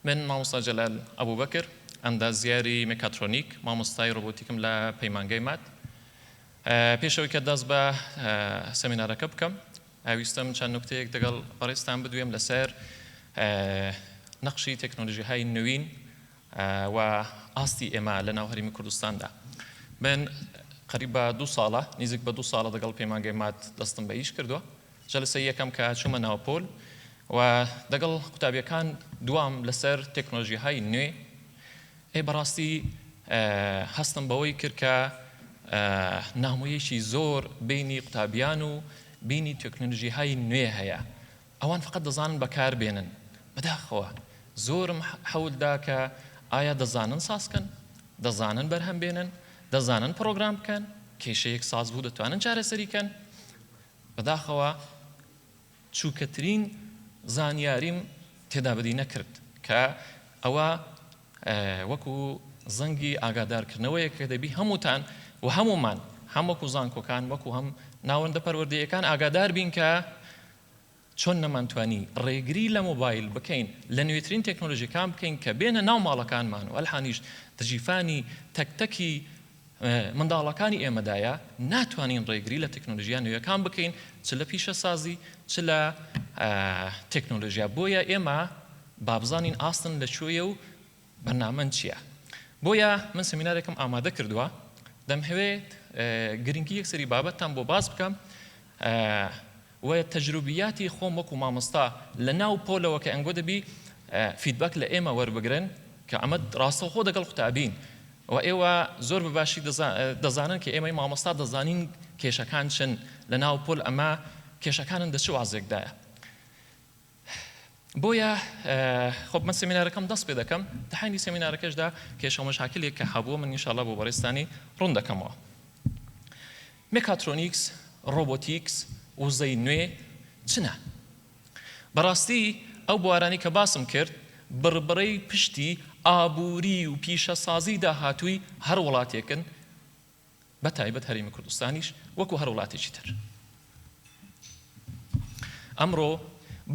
من مامۆستا جەلال ئەبوبەکر، ئەندازیاری میکاترۆنیک، مامۆستای ڕۆبۆتیکم لە پەیمانگەی مات. پێشەوەی کە دەست بە سەمینارەکە بکەم، ئاویستم چەند نوکتەیەک دەگەڵ بەڕێستان بدوێم لەسەر نەقشی تەکنۆلۆژیهای نوین و ئاستی ئێمە لە ناو هەرێمی کوردستاندا. من قەریب بە 2 ساڵە، نزیک بە 2 ساڵە دەگەڵ پەیمانگەی مات دەستم بە ئیش کردووە. جەلسەی یەکەم کە چوومە ناوپۆل و دەگەڵ قوتابیەکان دوام لەسەر تەکنۆلۆژیهای نوێ بەڕاستی هەستم بەوەی کرد کە نامۆیەکی زۆر بینی قوتابیان و بینی تەکنۆلۆژیهای نوێ هەیە. ئەوان فقط دەزانن بەکار بێنن. بەداخەوە زۆرم حەولدا کە ئایا دەزانن سازکەن، دەزانن بەرهەم بێنن، دەزانن پرۆگرام بکەن، کێشەیەک ساز بوو دەتوانن چارەسەریکەن. بەداخەوە چووکەترین زانیاریم تێدا بەدی نەکرد کە ئەوە وەکو زەنگی ئاگادارکردنەوەیە کە دەبی هەمووتان و هەمومان هەموەکو زانکۆکان وەکو هەم ناوەندە پەروەردەیەکان ئاگادار بین کە چۆن نەمانتوانی ڕێگری لە مۆبایل بکەین، لە نوێترین تەکنۆلۆژیەکان بکەین کە بێنە ناو ماڵەکانمان و ئەلحانیش دژیفانی تەکتەکی منداڵەکانی ئێمەدایە ناتوانین ڕێگری لە تەکنۆلۆژیان نوێیەکان بکەین، چ لە پیشەسازی چ لە تەکنۆلۆژیا. بۆیە ئێمە بابزانین ئاستن لەکوێیە و بەرنامەن چییە. بۆیە من سەمینارێکم ئامادە کردووە، دەمهەوێت گرنگی یەکسەری بابەتتان بۆ باز بکەم و تەجروبیاتی خۆم وەکو مامۆستا لە ناو پۆلەوە کە ئەنگۆ دەبی فیدبەک لە ئێمە وەربگرن کە ئەمە ڕاستەوخۆ دەگەڵ قوتابین و ئێوە زۆر بەباشی دەزانن کە ئێمەی مامۆستا دەزانین کێشەکان چن لە ناو پۆل، ئەمە کێشەکانن دەچ وازێکدایە. بۆیە خۆ من سەمینارەکەم دەست پێ دەکەم، تەحانی سەمینارەکەشدا کێشە مەشاکلێک کە هەبووە من ئینشاءڵڵا بۆ بەڕێستانی ڕوون دەکەمەوە. میکاترۆنیکس، ڕۆبۆتیکس وزەی نوێ چنە؟ بەڕاستی ئەو بوارانی کە باسم کرد بڕبڕەی پشتی ئابووری و پیشەسازی داهاتووی هەر وڵاتێکن، بە تایبەت هەرێمی کوردستانیش وەکو هەر وڵاتێکی تر. ئەمڕۆ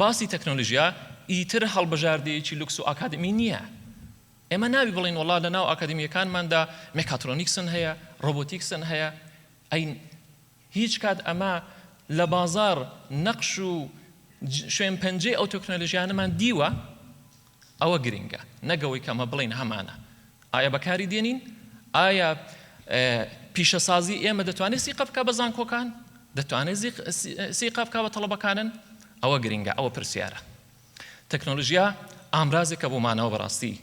باسی تەکنۆلۆژیا ئیتر هەڵبژاردەیەکی لوکس و ئاکادمی نییە. ئێمە ناوی بڵین وەڵا لە ناو ئاکادمیەکانماندا میکاترۆنیکسن هەیە، ڕۆبۆتیکسن هەیە، ئەین هیچ کات ئەمە لە بازار نەقش و شوێن پەنجەی ئەو تەکنۆلۆژیانەمان دیوە، ئەوە گرنگە، نەگەوەی کە ئەمە بڵین هەمانە. ئایا بەکاری دێنین؟ ئایا پیشەسازی ئێمە دەتوانێت سیقە بکە بە زانکۆکان؟ دەتوانێت سیقە بکە بە تەڵەبەکانن؟ ئەوە گرنگە، ئەوە پرسیارە. تەکنۆلۆژیا ئامرازێکە بۆمانەوە بەڕاستی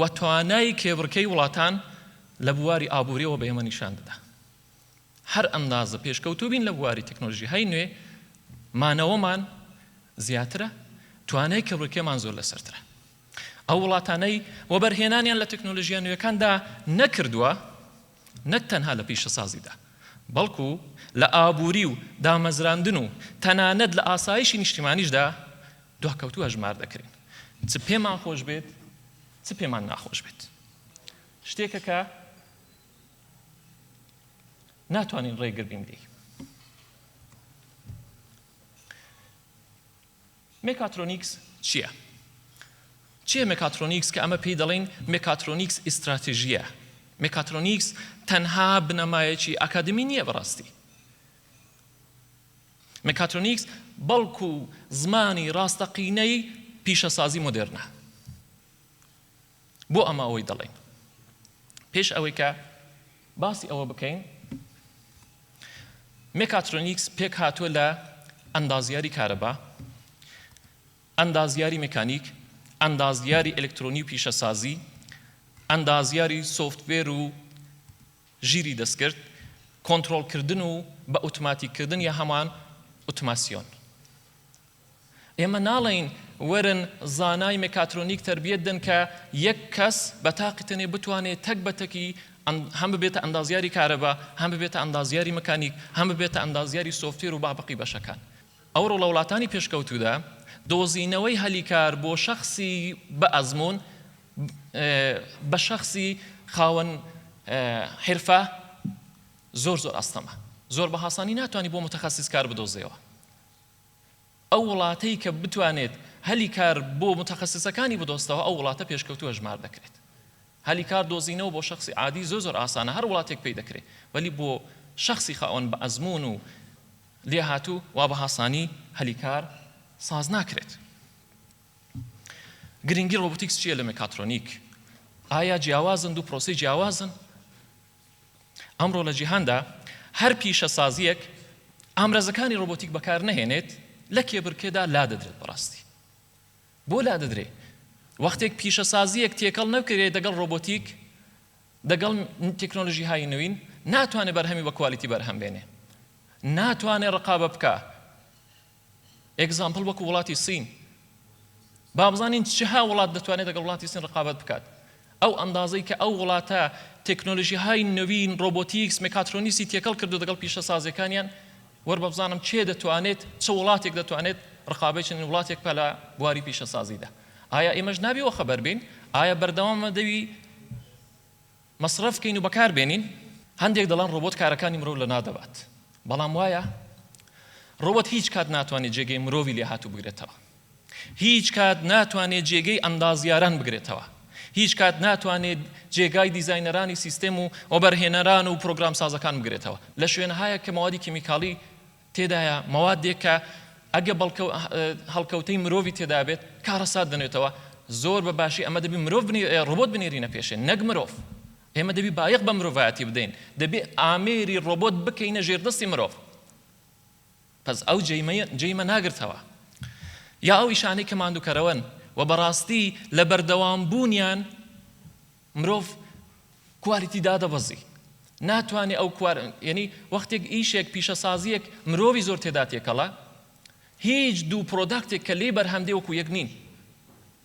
و توانای کێبڕکەی وڵاتان لە بواری ئابووریەوە بە ئێمە نیشان دەدا. هەر ئەندازە پێشکەوتوو بین لە بواری تەکنۆلۆژیهای نوێ مانەوەمان زیاترە توانای کەڕووکێمان زۆر لەسەرترە ئەو وڵاتانەی وەبەرهێنانیان لە تەکنۆلۆژیا نوێیەکاندا نەکردووە نەک تەنها لە پیشەسازیدا بەڵکو لە ئابووری و دامەزراندن و تەنانەت لە ئاسایشی نیشتیمانیشدا دواکەوتووە ژمار دەکرێن چ پێمان خۆش بێت چ پێمان ناخۆش بێت شتێکە کە ناتوانین ڕێگر بین بدەین مێکاترۆنیکس چییە؟ چییە مێکاترۆنیکس کە ئەمە پێی دەڵێن مێکاترۆنیکس ئیستراتێژیە مێکاترۆنیکس تەنها بنەمایەکی ئاکادمی نییە بەڕاستی مێکاترۆنیکس بەڵکو زمانی ڕاستەقینەی پیشەسازی مۆدێرنە بۆ ئەمە ئەوەی دەڵێن پێش ئەوەی کە باسی ئەوە بکەین مێکاترۆنیکس پێک هاتووە لە ئەندازیاری کارەبا ئەندازیاری مێکانیک ئەندازیاری ئەلکترۆنی و پیشەسازی ئەندازیاری سۆفتوێر و ژیری دەستکرد کۆنتڕۆڵکردن و بە ئۆتۆماتیکردن یا هەمان ئۆتۆماسیۆن ئێمە ناڵێن وەرن زانای مێکاترۆنیک تربیەت دەن کە یەک کەس بە تاقیتەنێ بتوانێت تەک بە تەکی هەم ببێتە ئەندازیاری کارەبا هەم ببێتە ئەندازیاری مەکانیک هەم ببێتە ئەندازیاری سۆفتوێر و بابەقی بەشەکان ئەوڕۆ لە وڵاتانی پێشکەوتوودا دۆزینەوەی هەلیکار بۆ شەخصی بە ئەزمون بە شەخصی خاوەن حرفە زۆر ئەستەمە زۆر بە هاسانی ناتوانانی بۆ متەخەسیس کار بدۆزێەوە ئەو وڵاتەی کە بتوانێت هەلیکار بۆ متەخەسیسەکانی بدۆستەوە ئەو وڵاتە پێشکەوتووە ژمار دەکرێت هەلیکار دۆزینەوە بۆ شخصی عادی زۆر ئاسانە هەر وڵاتێک پێی دەکرێت وەلی بۆ شخصی خاوەن بە ئەزمون و لێ هاتوو وا بە هاسانی هەلیکار ساز ناکرێت گرنگی ڕۆبۆتیکس چییە لە مێکاترۆنیک ئایا جیاوازن دوو پرۆسی جیاوازن ئەمڕۆ لە جیهاندا هەر پیشەسازیەک ئامرەزەکانی ڕۆبۆتیک بەکار نەهێنێت لە کێبرکێدا لا دەدرێت بەڕاستی بۆ لا دەدرێت وەختێک پیشەسازیەک تێکەڵ نەکرێت دەگەڵ ڕۆبۆتیک دەگەڵ تەکنۆلۆژی های نوین ناتوانێت بەرهەمی بە کوالیتی بەرهەم بێنێ ناتوانێت ڕقابە بکە ئێگزامپڵ وەکو وڵاتی سین با بزانین چها وڵات دەتوانێت دەگەڵ وڵاتی سین ڕقابەت بکات ئەو ئەندازەی کە ئەو وڵاتە تەکنۆلۆژی های نوین ڕۆبۆتیکس مێکاترۆنیسی تێکەڵ کردو دەگەڵ پیشەسازیەکانیان وەربە بزانم چێ دەتوانێت چه وڵاتێک دەتوانێت ڕقابەت چەندین وڵاتێک پە لە بواری پیشەسازیدا ئایا ئێمەش نابیەوە خەبەر بین ئایا بەردەوامە دەوی مەصرف بکەین و بەکار بێنین هەندێک دەڵان ڕۆبۆت کارەکانی مرۆڤ لە نادەبات بەڵام وایە ڕۆبۆت هیچ کات ناتوانێت جێگەی مرۆڤی لێ هاتوو بگرێتەوە هیچ کات ناتوانێت جێگەی ئەندازیاران بگرێتەوە هیچ کات ناتوانێت جێگای دیزاینەرانی سیستم و وەبەرهێنەران و پرۆگرام سازەکان بگرێتەوە لە شوێنەهایە کە مەوادی کیمیکاڵی تێدایە مەوادێک کە ئەگە هەڵکەوتەی مرۆڤی تێدا بێت کارەسات دەنێتەوە زۆر بە باشی ئەمە دەبی مرۆڤ ڕۆبۆت بنێرینە پێشێ نەک مرۆڤ ئێمە دەبی بایەق بە مرۆڤایەتی بدەین دەبێ ئامێری ڕۆبۆت بکەینە ژێردەستی مرۆڤ پس ئەو جێیمە ناگرتەوە یا ئەو ئیشانەی کە ماندووکەرەوەن و بەڕاستی لە بەردەوامبوونیان مرۆڤ کوالیتی دادەبەزی ناتوانێت ئەو یعنی وەختێک ئیشێک پیشەسازیەک مرۆڤی زۆر تێدا تێکەڵە هیچ دوو پرۆداکتێک کە لێ بەرهەمدێ وەکو یەک نین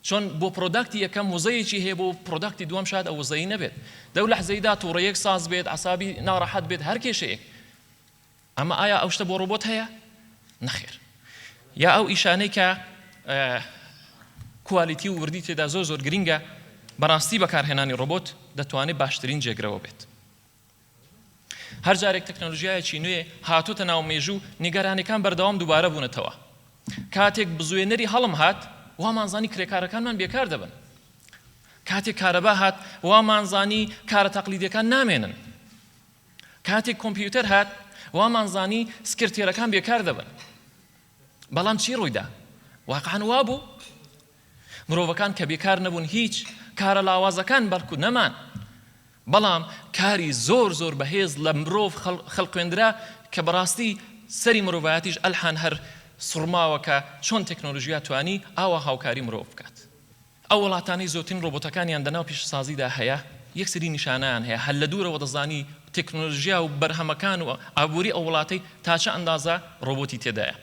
چۆن بۆ پرۆداکتی یەکەم وزەیەکی هەیە بۆ پرۆداکتی دووەم شاید ئەو وزەیە نەبێت دەو لەحزەیدا تووڕەیەک ساز بێت عەسابی ناڕەحەت بێت هەر کێشەیەک ئەمە ئایا ئەو شتە بۆ ڕۆبۆت هەیە؟ نەخێر یا ئەو ئیشانەی کە کوالیتی و وردی تێدا زۆر گرینگە بەڕاستی بەکارهێنانی ڕۆبۆت دەتوانێت باشترین جێگرەوە بێت هەر جارێک تەکنۆلۆژیایەکی نوێ هاتوتە ناو مێژوو نیگەرانەکان بەردەوام دووبارە بوونەتەوە کاتێک بزوێنەری هەڵم هات وامانزانی کرێکارەکانمان بێکار دەبن کاتێک کارەبا هات وامانزانی کارە تەقلیدیەکان نامێنن کاتێک کۆمپیوتەر هات وامانزانی سکرتێرەکان بێکار دەبن بەڵام چی ڕوویدا واقعاً وابوو مرۆڤەکان کە بێکار نەبوون هیچ کارە لاوازەکان بەڵکو نەمان بەڵام کاری زۆر بەهێز لە مرۆڤ خەڵقوێندرا کە بەڕاستی سەری مرۆڤایەتیش ئەلحان هەر سڕماوەکە چۆن تەکنۆلۆژیا توانی ئاوا هاوکاری مرۆڤ بکات ئەو وڵاتانەی زۆرترین ڕۆبۆتەکانیان دەناو پیشەسازیدا هەیە یەکسری نیشانەیان هەیە هەر لە دوورەوە دەزانی تەکنۆلۆژیا و بەرهەمەکان و ئابووری ئەو وڵاتەی تا چە ئەندازە ڕۆبۆتی تێدایە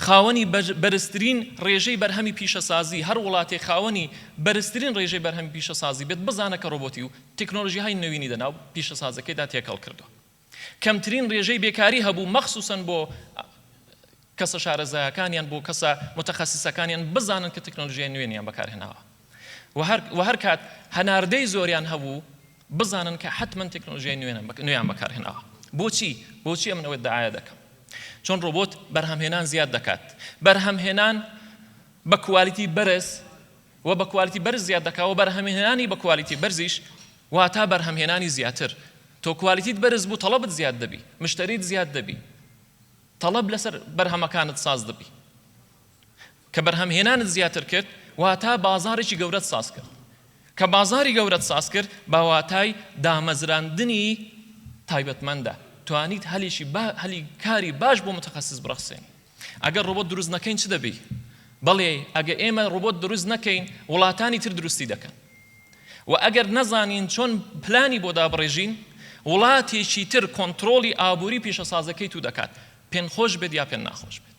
خاوەنی بەرزترین ڕێژەی بەرهەمی پیشەسازی هەر وڵاتی خاوەنی بەرزترین ڕێژەی بەرهەمی پیشەسازی بێت بزانە کە ڕۆبۆتی و تەکنۆلۆژیاهای نوێنی دەناو پیشەسازەکەیدا تێکەڵ کردو. کەمترین ڕێژەی بێکاری هەبوو مەخسوسن بۆ کەسە شارەزایەکانیان بۆ کەسە متەخەسیسەکانیان بزانن کە تەکنۆلۆژیای نوێنیان بەکارهێناوە و هەر کات هەناردەی زۆریان هەبوو بزانن کە حتمما تەکنۆلۆژیای نوێیان بەکارهێناوە. بۆچی ئەمنەوەی داعایە دەکەم؟ چۆن ڕۆبۆت بەرهەمهێنان زیاد دەکات. بەرهەمهێنان بە کوالیتی بەرز و بە کوالیتی بەرز زیاد دەکات و بەرهەمهێنانی بە کوالیتی بەرزیش واتە بەرهەمهێنانی زیاتر. تۆ کوالیتیت بەرز بوو تەڵەبت زیاد دەبی، مشتریت زیاد دەبی، تەڵەب لەسەر بەرهەمەکانت ساز دەبی. کە بەرهەمهێنانت زیاتر کرد واتە بازارێکی گەورەت ساز کرد. کە بازاری گەورەت ساز کرد بە واتای دامەزراندنی تایبەتمەندە. توانیت هەلی کاری باش بۆ متەخەسیس بڕەخسێن. ئەگەر ڕۆبۆت دروست نەکەین چ دەبی؟ بەڵێ ئەگە ئێمە ڕۆبۆت دروست نەکەین وڵاتانی تر دروستی دەکەن. و ئەگەر نەزانین چۆن پلانی بۆ دابڕێژین وڵاتێکی تر کۆنتڕۆلی ئابووری پیشەسازەکەی تو دەکات. پێن خۆش بێت یا پێن ناخۆش بێت.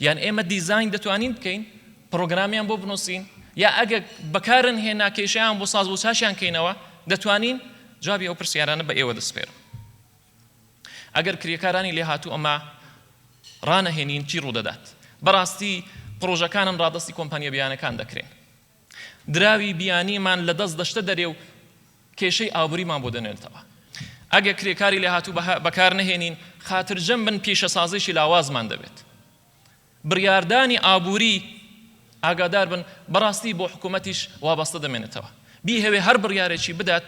یان ئێمە دیزاین دەتوانین بکەین پرۆگرامیان بۆ بنووسین یا ئەگە بەکارن هێنا کێشیان بۆ ساز بۆ چاشیان کەینەوە دەتوانین جوابی ئەو پرسیارانە بە ئێوە دەسپێرم. ئەگەر کریەکارانی لێ هاتوو ئەمە ڕانەهێنین چی ڕوودەدات؟ بەڕاستی پرۆژەکانم ڕادستی کۆمپانیە بیانەکان دەکرێن. دراوی بیانیمان لە دەست دەشتە دەرێ و کێشەی ئابووریمان بۆ دەنێنێتەوە. ئەگە کرێکاری لێ هاتوو بەکار نەهێنین خاترجەم بن پیشەسازیشی لاوازمان دەبێت. بڕیاردانی ئابووری ئاگادار بن بەڕاستی بۆ حکوومەتیش وابەستە دەمێنێتەوە. بیهەوێ هەر بڕیارێکی بدات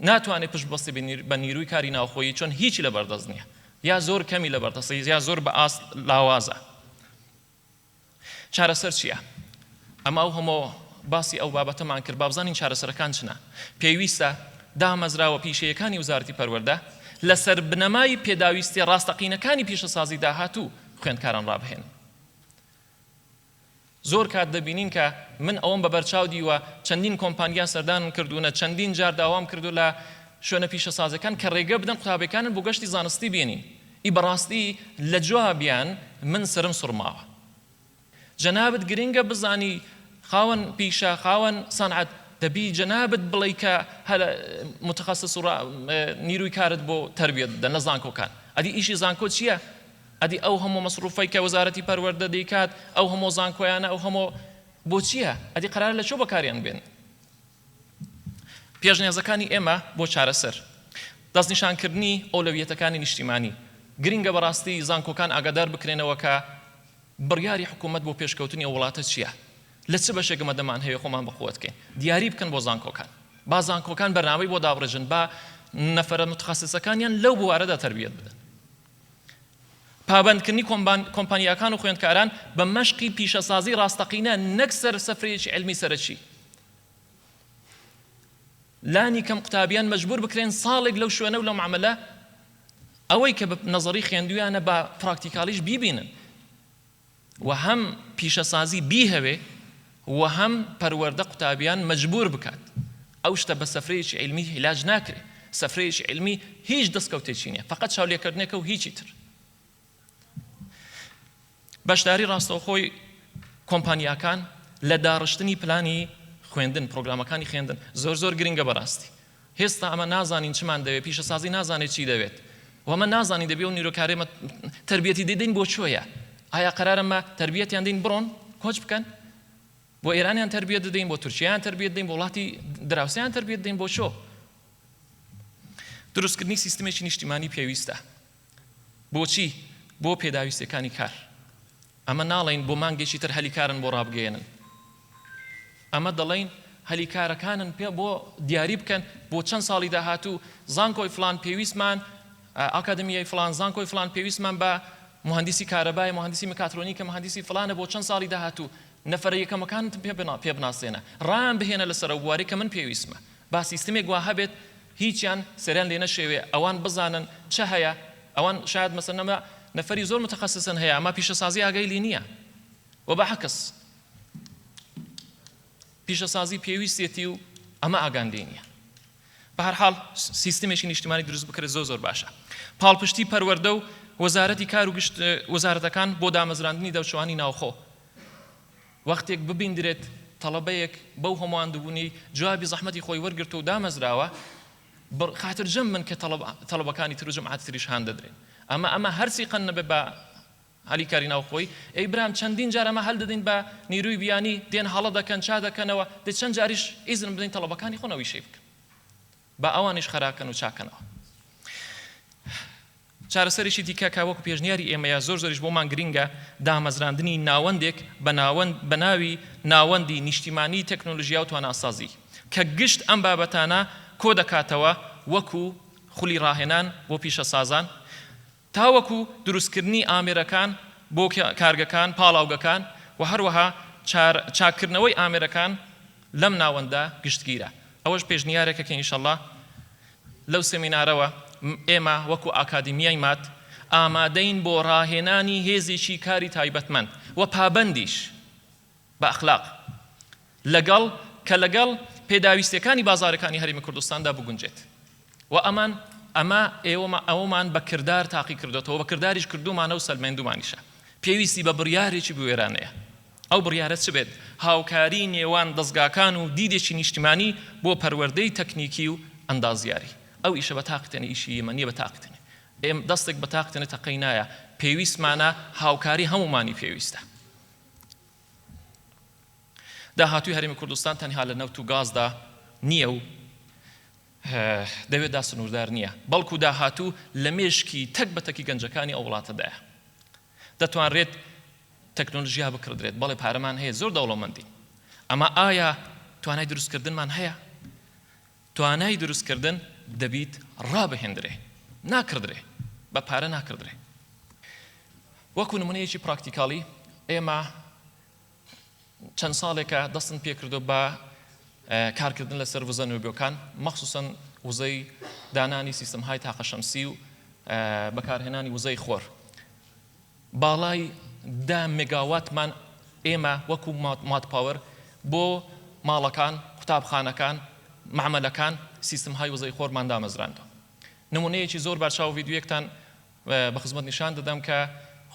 ناتوانێت پشت بەستی بە نیروی کاری ناوخۆیی چۆن هیچی لە بەردەست نییە یا زۆر کەمی لە بەردەستی یا زۆر بە ئاست لاوازە. چارەسەر چییە؟ ئەمە ئەو هەموو باسی ئەو بابەتەمان کرد با بزانین چارەسەرەکان چنە. پێویستە دامەزراوە پیشەیەکانی وزارەتی پەروەردە لەسەر بنەمای پێداویستی ڕاستەقینەکانی پیشەسازی داهاتوو خوێندکاران ڕابهێن. زۆر کات دەبینین کە من ئەوەم بە بەرچاو دیوە چەندین کۆمپانیا سەردانم کردوونە چەندین جار داوام کردو لە شوێنە پیشەسازەکان کە ڕێگە بدەن قوتابەکانن بۆ گەشتی زانستی بێنین. ئی بەڕاستی لە جوابیان من سرم سوڕماوە. جەنابەت گرنگە بزانی خاوەن پیشە خاوەن سەنعەت دەبی جەنابەت بڵێ کە متخەسس نیروی کارت بۆ تەربیەت بدەن لە زانکۆکان. ئەدی ئیشی زانکۆ چییە؟ ئەدی ئەو هەموو مەسروفەی کە وەزارەتی پەروەردە دەیکات ئەو هەموو زانکۆیانە ئەو هەموو بۆ چییە؟ ئەدی قەرار لە چۆ بەکاریان بێن؟ پێشنیازەکانی ئێمە بۆ چارەسەر دەستنیشانکردنی ئەولەویەتەکانی نیشتیمانی گرنگە بەڕاستی زانکۆکان ئاگادار بکرێنەوە کە بڕیاری حکوومەت بۆ پێشکەوتنی وڵاتە چییە؟ لە چ بەشێکمە دەمان هەیە خۆمان بەخۆت بکەین دیاری بکەن بۆ زانکۆکان. با زانکۆکان بەرنامەی بۆ دابڕێژن با نەفەرە متخەسسەکانیان لەو بوارەدا تەربیەت بدەن. پابندکردنی کۆمپانیاکان و خوێندکاران بە مەشقی پیشەسازی ڕاستەقینە نەک سەر سەفرەیەکی علمی سەرەکی. لانی کەم قوتابیان مەجبور بکرێن ساڵێک لەو شوێنە و لەو معاملە ئەوەی کە بە نەزەری خوێندویانە بە پراکتیکالیش بیبینن و هەم پیشەسازی بیهەوێ و هەم پەروەردە قوتابیان مەجبور بکات. ئەو شتە بە سەفرەیەکی علمی عیلاج ناکرێ. سەفرەیەکی علمی هیچ دەستکەوتێکی نییە، فقط چاولێکردنێکە و هیچی تر. بەشداری ڕاستەوخۆی کۆمپانیاکان لە داڕشتنی پلانی خوێندن پرۆگرامەکانی خوێندن زۆر گرنگە بەڕاستی. هێستا ئەمە نازانین چمان دەوێت پیشەسازی نازانێت چی دەوێت و ئەمە نازانی دەبێت و نیرۆکارێمە تربیەتی دەدەین بۆ چۆیە؟ ئایا قەرارەمە تربیەتیان دەین بڕۆن کۆچ بکەن؟ بۆ ئێرانیان تربیەت دەدەین بۆ تورکیایان تربیەت دەین بۆ وڵاتی دراوسیان تربیەت دەین بۆ چۆ؟ دروستکردنی سیستمێکی نیشتیمانی پێویستە. بۆچی؟ بۆ پێداویستەکانی کار. ئەمە ناڵین بۆ مانگێکی تر هەلیکارن بۆ ڕابگەێنن. ئەمە دەڵێن هەلیکارەکانن پێ بۆ دیاری بکەن بۆ چەند ساڵی داهاتوو زانکۆی فلان پێویستمان ئاکادمیای فلان زانکۆی فلان پێویستمان بە مهندسی کارەبای مهندسی میکاترۆنیکە مهندسی فلانە بۆ چەند ساڵی داهاتوو نەفەرە یەکەمەکانت پێ بناسێنە ڕان بهێنە لەسەر بواری کە من پێویستمە با سیستمێک وا هەبێت هیچیان سەریان لێ نەشێوێ ئەوان بزانن چه هەیە ئەوان شاید مەسەلەنەمە نەفەری زۆر متخەسسن هەیە ئەمە پیشەسازی ئاگای لێ نییە و بەعکس پیشەسازی پێویستێتی و ئەمە ئاگاندەی نییە. بە هەر حاڵ سیستمێکی نیشتیمانی دروست بکرێت زۆر باشە. پاڵپشتی پەروەردە و وەزارەتی کار و گشت وەزارەتەکان بۆ دامەزراندنی دەوچەوانی ناوخۆ وەختێک ببیندرێت تەڵەبەیەک بەو هەمواندبوونی جوابی زەحمەتی خۆی وەرگرت و دامەزراوە خاتر جەم من کە تەڵەبەکانی تر و جەمعاتی تریش هان دەدرێن. ئەمە هەرسی قەن نەبێ بە هەلیکاری ناوخۆی ئەی برام چەندین جار ئەمە هەل دەدەین بە نیروی بیانی دێن هەڵە دەکەن چا دەکەنەوە دێ چەند جاریش ئیزن بدەین تەڵەبەکانی خۆنەوەی شێ بکەن بە ئەوانیش خەراکەن و چاکەنەوە. چارەسەرێکی دیکە کە وەکو پێشنیاری ئێمەیە زۆریش بۆمان گرینگە دامەزراندنی ناوەندێک بە ناوی ناوەندی نیشتیمانی تەکنۆلۆژیا و تواناسازی کە گشت ئەم بابەتانە کۆ دەکاتەوە وەکو خولی ڕاهێنان بۆ پیشەسازان تاوەکو دروستکردنی ئامێرەکان بۆ کارگەکان پاڵاوگەکان و هەروەها چاکردنەوەی ئامێرەکان لەم ناوەندە گشتگیرە. ئەوەش پێشنیارێکە کە ئینشەڵڵا لەو سێمینارەوە ئێمە وەکو ئاکادیمیای مات ئامادەین بۆ ڕاهێنانی هێزێکی کاری تایبەتمەند و پابەندیش بە ئەخلاق لەگەڵ پێداویستەکانی بازارەکانی هەرێمی کوردستاندا بگونجێت و ئەمە ئەومان بە کردار تاقی کردێتەوە بە کرداریش کردومانە و سەلمێندومانیشە پێویستی بە بڕیارێکی بوێرانەیە. ئەو بڕیارە چ بێت؟ هاوکاری نێوان دەستگاکان و دیدێکی نیشتیمانی بۆ پەروەردەی تەکنیکی و ئەندازیاری. ئەو ئیشە بە تاقتێنە ئیشی ئێمە نییە بە تاقتێنێ ئێم دەستێک بە تاقتێنە تەقەی نایە پێویستمانە هاوکاری هەمومانی پێویستە. داهاتووی هەرێمی کوردستان تەنها لە نەوت و گازدا نییە و دەوێت سنووردار نییە بەڵکو داهاتوو لە مێشکی تەک بە تەکی گەنجەکانی ئەو وڵاتەدایە. دەتوانرێت تەکنۆلۆژیا بکردرێت بەڵێ پارەمان هەیە زۆر دەوڵەمەندی ئەمە ئایا توانای دروستکردنمان هەیە؟ توانای دروستکردن دەبیت ڕابهێندرێ ناکردرێ بە پارە ناکردرێ. وەکو نمونەیەکی پراکتیکاڵی ئێمە چەند ساڵێکە دەستن پێکردو بە کارکردن لەسەر وزە نوێبیەکان مەخسوسەن وزەی دانانی سیستەمهای تاقەشەمسی و بەکارهێنانی وزەی خۆر باڵای 10 مێگاواتمان ئێمە وەکو ماتپاوەر بۆ ماڵەکان قوتابخانەکان معمەلەکان سیستەمهای وزەی خۆرمان دامەزراندەوە. نمونەیەکی زۆر بارچاو ڤیدیۆیەکتان بە خزمەت نیشان دەدەم کە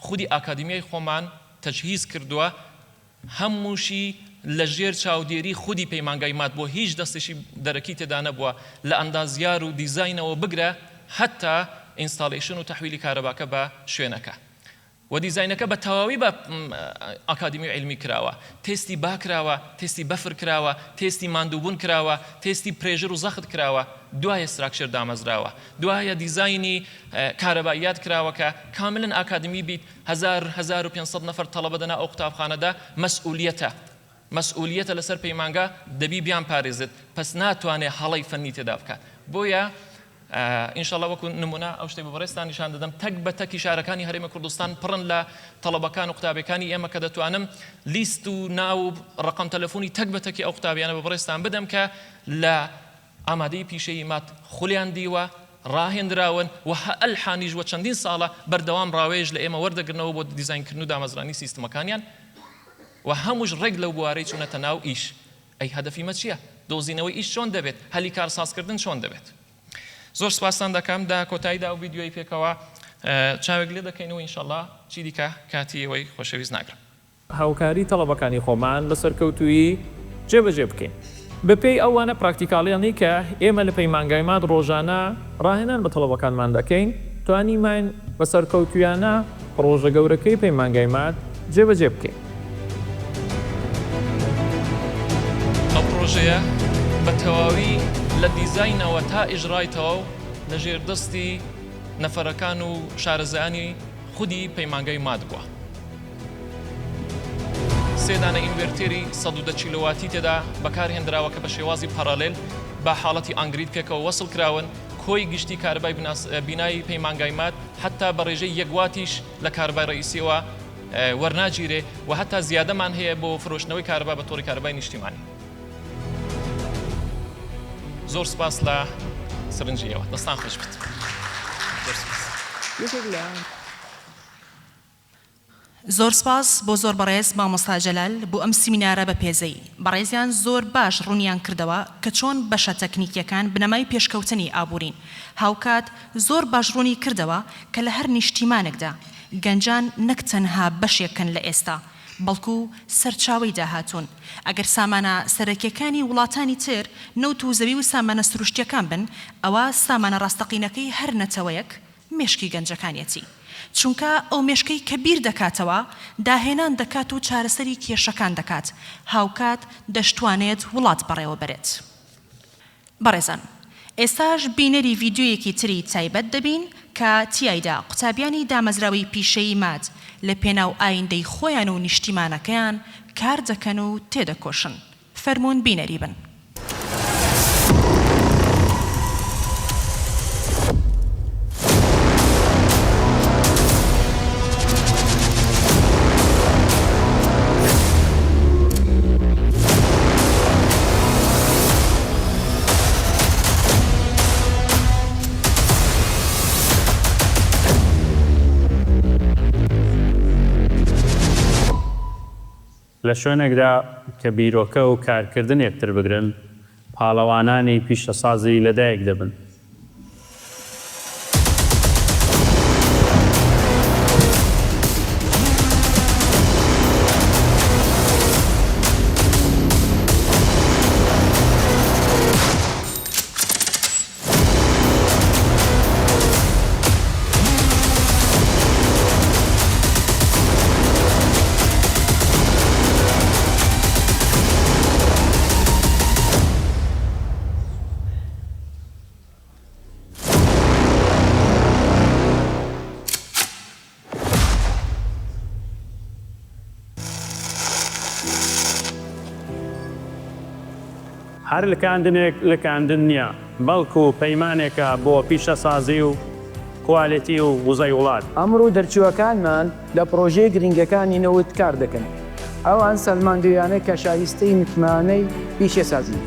خودی ئاکادیمیای خۆمان تەجهیز کردووە هەمووشی لە ژێر چاودێری خودی پەیمانگای مات بۆ هیچ دەستێکی دەرەکی تێدا نەبووە لە ئەندازیار و دیزاینەوە بگرە هەتا ئینستاڵیشن و تەحویلی کارەباکە بە شوێنەکە و دیزاینەکە بە تەواوی بە ئاکادیمی علمی کراوە تێستی باکراوە تێستی بەفر کراوە تێستی ماندووبوون کراوە تێستی پرێژر و زەخت کراوە دوایە ستراکچر دامەزراوە دوایە دیزاینی کارەباییات کراوە کە کاملن ئاکادمی بیت 1500 نەفەر تەڵەبە دەنا ئەو قوتابخانەدا مەسئولیەتە لەسەر پەیمانگا دەبی بیان پارێزێت پس ناتوانێت هەڵی فەنی تێدا بکات. بۆیە ئینشاءڵڵا وەکو نمونە ئەو شتێ بە بەڕێستان نیشان دەدەم تەک بە تەکی شارەکانی هەرێمی کوردستان پڕن لە تەڵەبەکان و قوتابەکانی ئێمە کە دەتوانم لیست و ناو ڕقم تەلەفۆنی تەک بە تەکی ئەو قوتابیانە بە بەڕێستان بدەم کە لە ئامادەی پیشەیی مات خولیان دیوە ڕاهێنراون و ئەلحانیش وە چەندین ساڵە بەردەوام ڕاوێژ لە ئێمە وەردەگرنەوە بۆ دیزاینکردن و دامەزرانی سیستەمەکانیان و هەمووش ڕێک لەو بوارەی چوونەتە ناو ئیش. ئەی هەدەفیمە چییە؟ دۆزینەوەی ئیش چۆن دەبێت؟ هەلی کارسازکردن چۆن دەبێت؟ زۆر سپاسان دەکەم دا کۆتاییدا و ڤیدیۆی پێکەوە چاوێک لێ دەکەین و ئینشەڵڵا چی دیکە کاتی ئەوەی خۆشەویست ناگرم. هاوکاری تەڵەبەکانی خۆمان لەسەر کەوتووی جێبەجێ بکەین بەپێی ئەوانە پراکتیکاڵیانی کە ئێمە لە پەیمانگای مات ڕۆژانە ڕاهێنان بە تەڵەبەکانمان دەکەین توانیمان بەسەر کەوتویانە ڕۆژە گەورەکەی پەیمانگای مات جێبەجێ بکەین. ئەو پرۆژەیە بە تەواوی لە دیزاینەوە تا ئیژڕایتەوە و لە ژێردەستی نەفەرەکان و شارەزایانی خودی پەیمانگای مات بووە. سێدانە ئینڤێرتێری 110 کیلۆواتی تێدا بەکارهێنراوە کە بە شێوازی پارالێل بە حاڵەتی ئانگرید پێکەوە وەسڵ کراون کۆی گشتی کاربای بینایی پەیمانگای مات حتا بە ڕێژەی 1 واتیش لە کاربای ڕئیسیەوە وەرناگیرێ و هەتا زیادەمان هەیە بۆ فرۆشتنەوەی کاربا بە تۆڕی کاربای نیشتیمانی. زۆر سپاس لە سرنجیەوە دەستان خۆش بێت. زۆر سپاس بۆ زۆر بەڕێز مامۆستا جەلال بۆ ئەم سیمینارە بە پێزەی بەڕێزیان زۆر باش ڕوونیان کردەوە کە چۆن بەشە تەکنیکیەکان بنەمای پێشکەوتنی ئابوورین هاوکات زۆر باش ڕوونی کردەوە کە لە هەر نیشتیمانێکدا گەنجان نەک تەنها بەشێکن لە ئێستا بەڵکو سەرچاوەی داهاتوون ئەگەر سامانە سەرەکیەکانی وڵاتانی تر نەوت و زەوی و سامانە سروشتیەکان بن ئەوە سامانە ڕاستەقینەکەی هەر نەتەوەیەک مێشکی گەنجەکانیەتی چونکە ئەو مێشکەی کە بیر دەکاتەوە داهێنان دەکات و چارەسەری کێشەکان دەکات هاوکات دەشتوانێت وڵات بەڕێوە بەرێت بەڕێزان ئێستاش بینەری ڤیدیۆیەکی تری تایبەت دەبین کە تیایدا قوتابیانی دامەزراوی پیشەی مات لە پێناو ئایندەی خۆیان و نیشتیمانەکەیان کار دەکەن و تێدەکۆشن فەرموون بینەری بن لە شوێنێکدا کە بیرۆکە و کارکردن یەکتر بگرن پاڵەوانانی پیشەسازی لەدایک دەبن هەر لکاندنێک لکاندن نییە بەڵکو پەیمانێکە بۆ پیشەسازی و کوالیتی و وزەی وڵات ئەمڕۆ دەرچووەکانمان لە پرۆژەی گرنگەکانی نەوت کار دەکەن ئەوان سەلماندویانە کە شایستەی متمانەی پیشەسازی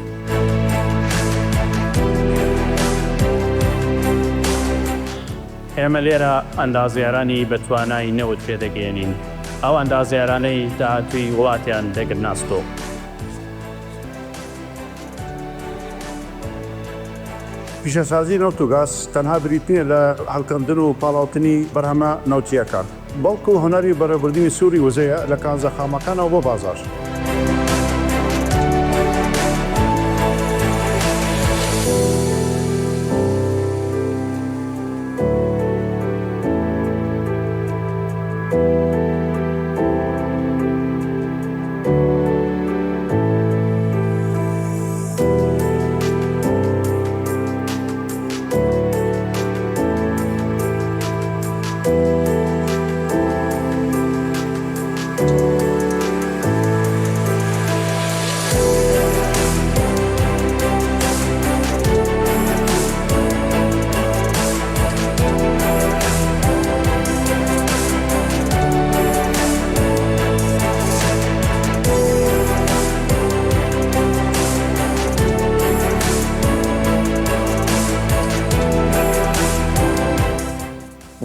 ئێمە لێرە ئەندازیارانی بەتوانای نەوت پێدەگەێنین ئەو ئەندازیارانەی داهاتووی وڵاتیان دەگرناستۆ پیشەسازی نەوت و گاز تەنها بریتنیە لە هەڵکەندن و پاڵاوتنی بەرهەمە نەوتیەکان بەڵکو هۆنەری بەڕێوەبردننی سووری وزەیە لە کانزەخامەکانەوە بۆ بازار.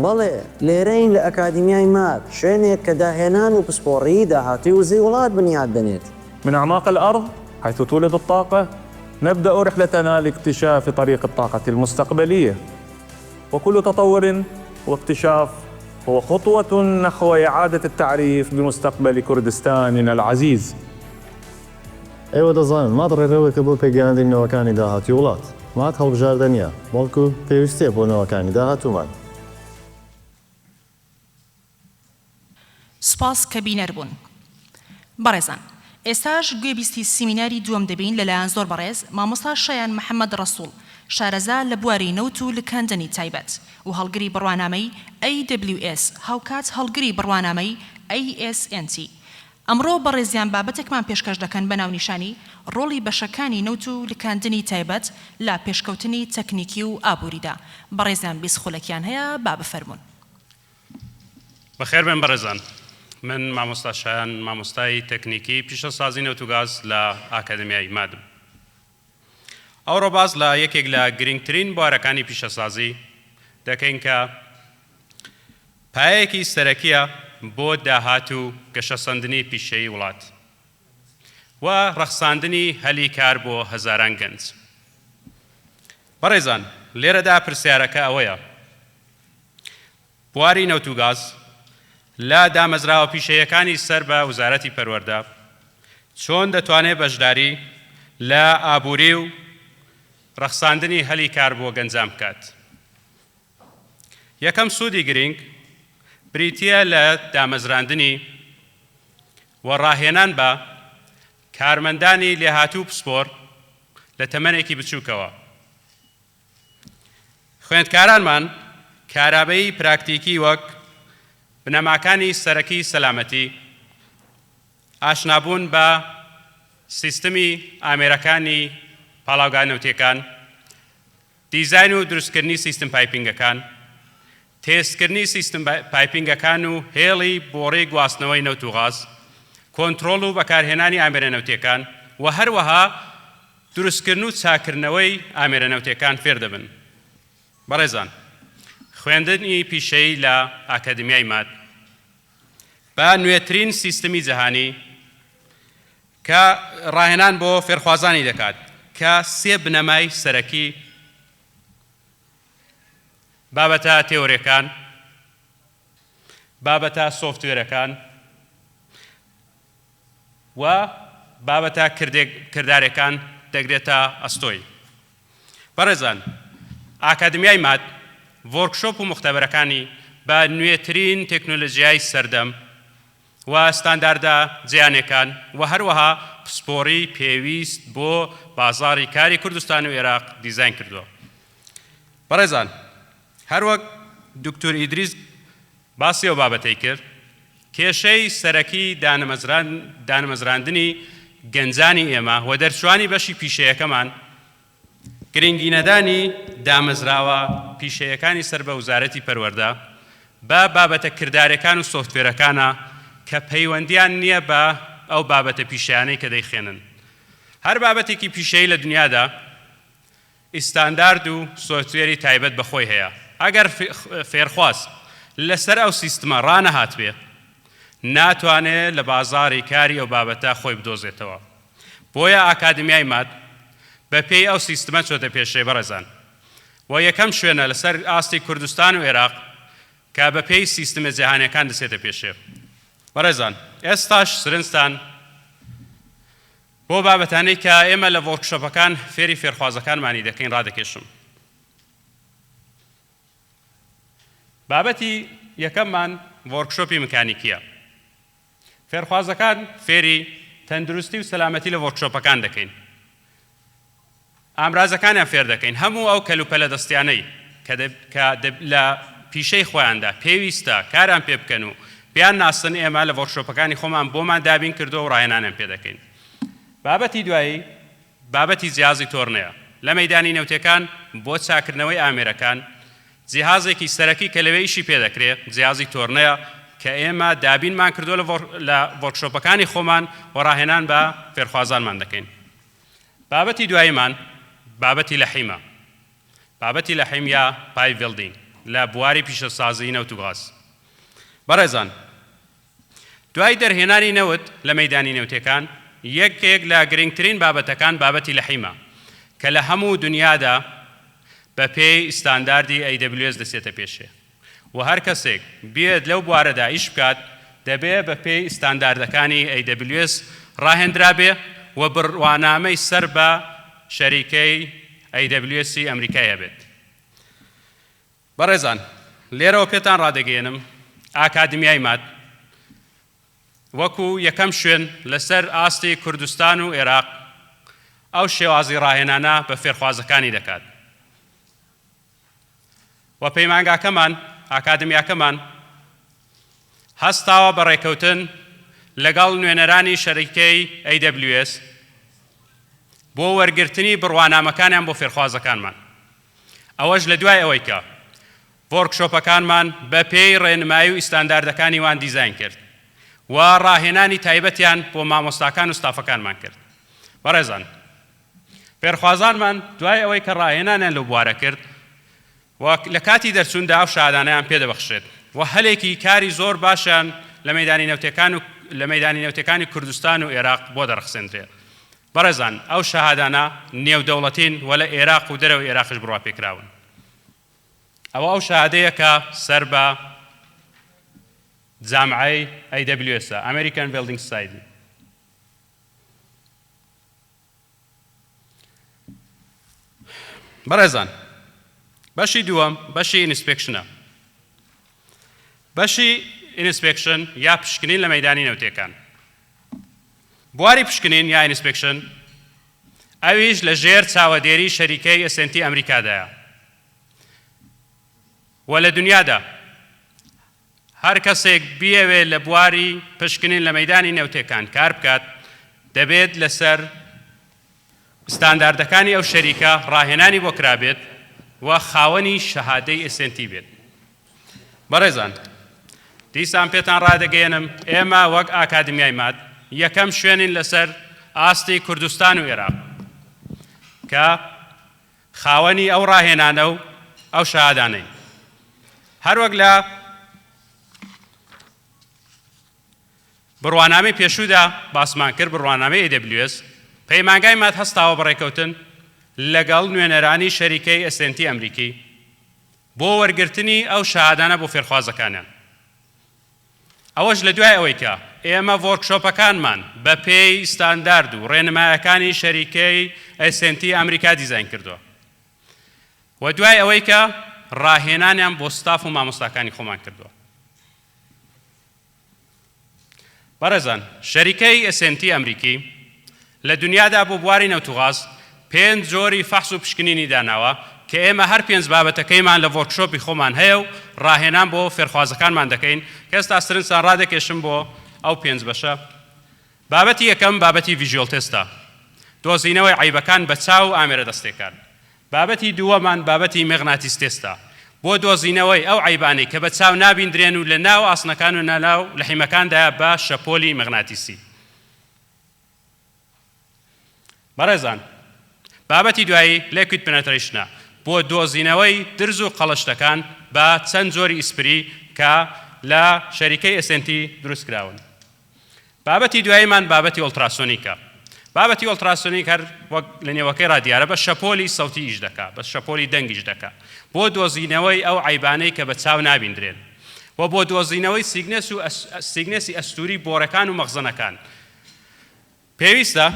بەڵێ لێرەین لە ئەکادیمیای مات شوێنێک کە داهێنان و پسپۆڕی داهاتوی وزەی وڵات بنیاد دەنێت. من أعماق الأرض حيث تولد الطاقة نبدأ رحلتنا لاكتشاف طريق الطاقة المستقبلية، وكل تطور واكتشاف هو خطوة نحو إعادة التعريف بمستقبل كردستاننا العزيز. ئێوە دەزانن مات ڕێڕەوەیەکە بۆ پێگەیاندنەوەکانی داهاتی وڵات مات هەڵبژاردە نیە بەڵکو پێویستیە بۆ نەوەکانی داهاتوومان. سپاس کە بینەر بوون. بەڕێزان، ئێستاش گوێبیستی سیمیناری دووەم دەبین لەلایەن زۆر بەڕێز مامۆستا شایان محەممەد ڕەسوڵ شارەزا لە بواری نەوت و لکاندنی تایبەت و هەڵگری بڕوانامەی AWS هاوکات هەڵگری بڕوانامەی ASNT. ئەمڕۆ بەڕێزیان بابەتێکمان پێشکەش دەکەن بە ناونیشانی ڕۆڵی بەشەکانی نەوت و لکاندنی تایبەت لە پێشکەوتنی تەکنیکی و ئابووریدا. بەڕێزیان بیسخولەکیان هەیە با بفەرمون. بەخێر بێن بەڕێزان. من مامۆستا شایان مامۆستای تەکنیکی پیشەسازی نەوت و گاز لە ئاکادمیای مادم. ئەوڕۆ باز لە یەکێک لە گرنگترین بوارەکانی پیشەسازی دەکەین کە پایەیەکی سەرەکیە بۆ داهات و گەشەسەندنی پیشەی وڵات و ڕەخساندنی هەلی کار بۆ هەزاران گەنج. بەڕێزان، لێرەدا پرسیارەکە ئەوەیە: بواری نەوت و گاز لە دامەزراوە پیشەیەکانی سەر بە وزارەتی پەروەردە چۆن دەتوانێت بەشداری لە ئابووری و ڕەخساندنی هەلی کار بۆ گەنجان بکات؟ یەکەم سوودی گرنگ بریتیە لە دامەزراندنی و ڕاهێنان بە کارمەندانی لێهاتوو پسپۆر لە تەمەنێکی بچووکەوە. خوێندکارانمان کارابەی پراکتیکی وەک بنەماکانی سەرەکی سەلامەتی، ئاشنابوون بە سیستەمی ئامێرەکانی پاڵاوگا نەوتیەکان، دیزاین و دروستکردنی سیستم پایپینگەکان، تێستکردنی سیستم پایپینگەکان و هێڵی بۆ ڕێی گواستنەوەی نەوت و غاز، کۆنتڕۆڵ و بەکارهێنانی ئامێرە نەوتیەکان و هەروەها دروستکردن و چاکردنەوەی ئامێرە نەوتیەکان فێر دەبن. بەڕێزان، خوێندنی پیشەی لە ئاکادمیای ماد بە نوێترین سیستەمی جەهانی کە ڕاهێنان بۆ فێرخوازانی دەکات کە سێ بنەمای سەرەکی بابەتە تێۆریەکان، بابەتە سۆفتوێرەکان و بابەتە کردارەکان دەگرێتە ئەستۆی. بەڕێزان، ئاکادمیای ماد ڤۆرکشۆپ و مختبەرەکانی بە نوێترین تەکنۆلۆژیای سەردەم و ستانداردە جیانەکان و هەروەها پسپۆڕی پێویست بۆ بازاڕی کاری کوردستان و عێراق دیزاین کردووە. بەڕێزان، هەروەک دکتۆر ئیدریس باسی ئەو بابەتەی کرد، کێشەی سەرەکی دانەمەزراندنی گەنجانی ئێمە و دەرچوانی بەشی پیشەیەکەمان گرنگینەدانی دامەزراوە پیشەیەکانی سەر بە وزارەتی پەروەردە بە بابەتە کردارەکان و سۆفتوێرەکانە کە پەیوەندیان نییە بە ئەو بابەتە پیشەیانەی کە دەیخێنن. هەر بابەتێکی پیشەیی لە دنیادا ئیستاندارد و سۆفتوێری تایبەت بەخۆی هەیە. ئەگەر فێرخواز لەسەر ئەو سیستمە ڕانەهات بێ، ناتوانێت لە بازاڕی کاری ئەو بابەتە خۆی بدۆزێتەوە. بۆیە ئاکادمیای ماد بە پێی ئەو سیستمە چۆتە پێشەی. بەڕێزان، و یەکەم شوێنە لەسەر ئاستی کوردستان و عێراق کە بە پێی سیستمە جیهانیەکان دەچێتە پێشێ. بەڕێزان، ئێستاش سرنجتان بۆ بابەتانەی کە ئێمە لە ڤۆرکشۆپەکان فێری فێرخوازەکانمانی دەکەین ڕادەکێشم. بابەتی یەکەممان ڤۆرکشۆپی مکانیکیە. فێرخوازەکان فێری تەندروستی و سەلامەتی لە ڤۆرکشۆپەکان دەکەین. ئامرازەکانیان فێر دەکەین. هەموو ئەو کەلوپەلە دەستیانەی کە لە پیشەی خۆیاندا پێویستە کاران پێ بکەن و پیان ناسن ئێمە لە ڤۆرکشۆپەکانی خۆمان بۆمان دابین کردو و ڕاهێنانیان پێ دەکەین. بابەتی دوایی بابەتی جیهازی تۆڕنەیە. لە مەیدانی نەوتەکان بۆ چاکردنەوەی ئامێرەکان جیهازێکی سەرەکی کە لەوێیشی پێ دەکرێت جیهازی تۆڕنەیە کە ئێمە دابینمان کردو لە ڤۆرکشۆپەکانی خۆمان و ڕاهێنان بە فێرخوازانمان دەکەین. بابەتی دواییمان بابەتی لەحیمە. بابەتی لەحیم یا پای ڤێلدینگ لە بواری پیشەسازی نەوت و غاز. بەڕێزان، دوای دەرهێنانی نەوت لە مەیدانی نەوتەکان یەکێک لە گرنگترین بابەتەکان بابەتی لەحیمە کە لە هەموو دنیادا بە پێی ئیستانداردی AWS دەچێتە پێشێ و هەر کەسێک بێت لەو بوارەدا ئیش بکات دەبێت بە پێی ئیستانداردەکانی AWS ڕاهێنرا بێ و بڕوانامەی سەر بە شەریکەی AWS ئەمریکایە بێت. بەڕێزان، لێرەوە پێتان ڕادەگەێنم ئاکادمیای ماد وەکو یەکەم شوێن لەسەر ئاستی کوردستان و عێراق ئەو شێوازی ڕاهێنانە بە فێرخوازەکانی دەکات. و پەیمانگاکەمان ئاکادمیاکەمان هەستاوە بە ڕێکەوتن لەگەڵ نوێنەرانی شەریکەی AWS بۆ وەرگرتنی بڕوانامەکانیان بۆ فێرخوازەکانمان. ئەوەش لە دوای ئەوەی کە ڤۆرکشۆپەکانمان بە پێی ڕێنمایی و ئیستانداردەکانی وان دیزاین کرد و ڕاهێنانی تایبەتیان بۆ مامۆستاکان و ستافەکانمان کرد. بەڕێزان، فێرخوازانمان دوای ئەوەی کە ڕاهێنانیان لەو بوارە کرد و لە کاتی دەرچووندا ئەو شادانەیان پێدەبەخشێت و هەلێکی کاری زۆر باشیان لە مەیدانی نەوتەکانی کوردستان و عێراق بۆ دەرەخسێنرێ. بەڕێزان ئەو شەهادانە نێودەوڵەتین وە لە عێراق و دەرەوە عێراقش بڕوا پێکراون. ئەوە ئەو شەهادەیە کە سەر بە جامعەی AWS American Building Society. بەڕێزان بەشی دووەم بەشی ئینسپێکشنە. بەشی ئینسپێکشن یا پشکنین لە مەیدانی نەوتەکان. بواری پشکنین یا ئینسپێکشن ئەویش لە ژێر چاوەدێری شەریکەی S&T ئەمریکادایە. و لە دنیادا هەر کەسێک بیەوێ لە بواری پشکنین لە مەیدانی نەوتەکان کار بکات دەبێت لەسەر ستانداردەکانی ئەو شەریکە ڕاهێنانی بۆ کرابێت و خاوەنی شەهادەی S&T بێت. بەڕێزان دیسان پێتان ڕادەگەێنم ئێمە وەک ئاکادمیای ماد یەکەم شوێنین لەسەر ئاستی کوردستان و عێراق کە خاوەنی ئەو ڕاهێنانە و ئەو شەهادانەی. هەروەک لە بڕوانامەی پێشوودا باسمان کرد بڕوانامەی AWS پەیمانگای ماد هەستاوە بەڕێکەوتن لەگەڵ نوێنەرانی شەریکەی S&T ئەمریکی بۆ وەرگرتنی ئەو شەهادانە بۆ فێرخوازەکانیان. ئەوەش لە دوای ئەوەی کە ئێمە ڤۆرکشۆپەکانمان بە پێی ستاندارد و ڕێنمایەکانی شەریکەی S&T ئەمریکا دیزاین کردووە و دوای ئەوەی کە ڕاهێنانیان بۆ ستاف و مامۆستاکانی خۆمان کردووە. بەڕێزان شەریکەی S&T ئەمریکی لە دنیادا بۆ بواری نەوتوغاز 5 جۆری فەحس و پشکنینی داناوە کە ئێمە هەر 5 بابەتەکەیمان لە ڤۆرکشۆپی خۆمان هەیە و ڕاهێنان بۆ فێرخوازەکانمان دەکەین کە ئێستا سرنجان ڕادەکێشم بۆ ئەو 5 بەشە. بابەتی یەکەم بابەتی ڤیژوەڵ تێستە، دۆزینەوەی عیبەکان بە چاو و ئامێرە دەستێکان. بابەتی دووەمان بابەتی مێغناتیس تێستە بۆ دۆزینەوەی ئەو عیبانەی کە بە چاو نابیندرێن و لە ناو ئاسنەکان و نەناو لەحیمەکاندایە بە شەپۆلی مەغناتیسی. بەڕێزان بابەتی دوایی لیکوید پنەتریشنە بۆ دۆزینەوەی درز و قەڵەشتەکان بە چەند جۆری ئیسپری کە لە شەریکەی S&T دروست کراون. بابەتی دواییمان بابەتی ئۆڵتراسۆنیکە. بابەتی ئۆڵتراسۆنیک هەر وەک لە نێوەکەی ڕادیارە بە شەپۆلی سەوتیش دەکات بە شەپۆلی دەنگیش دەکات بۆ دۆزینەوەی ئەو عیبانەی کە بە چاو نابیندرێن و بۆ دۆزینەوەی سیگنێسی ئەستوری بۆڕەکان و مەخزنەکان. پێویستە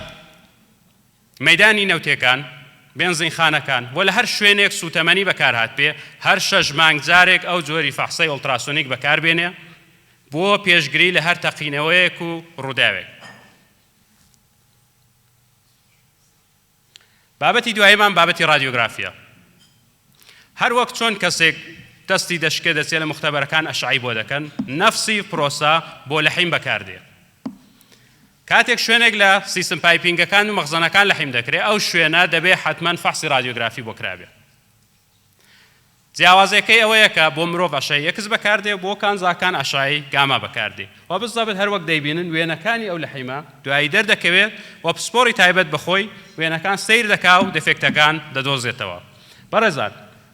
مەیدانی نەوتەکان بێنزینخانەکان بۆ لە هەر شوێنێک سوتەمەنی بەکارهات پێ هەر 6 مانگ جارێک ئەو جۆری فەحسەی ئۆڵتراسۆنیک بەکاربێنێ بۆ پێشگری لە هەر تەقینەوەیەک و ڕووداوێک. بابەتی دواییمان بابەتی رادیۆگرافیە. هەر وەک چۆن کەسێک دەستی دەشکێ دەچێت لە مختبەرەکان ئەشعی بۆ دەکەن نەفسی پرۆسا بۆ لەحیم بەکاردێ. کاتێک شوێنێک لە سیستم پایپینگەکان و مەخزنەکان لەحیم دەکرێت ئەو شوێنە دەبێت حتمەن فەحسی رادیۆگرافی بۆ کرابێ. جیاوازەکەی ئەوەیە کە بۆ مرۆڤ ئەشعی یەکس بەکاردێ بۆ کانزاکان ئەشعی گاما بەکاردێ و بزەبێت هەر وەک دەیبینن وێنەکانی ئەو لەحیمە دوایی دەردەکەوێت و پسپۆری تایبەت بەخۆی وێنەکان سیر دەکا و دەفێکتەکان دەدۆزێتەوە. بەڕێزان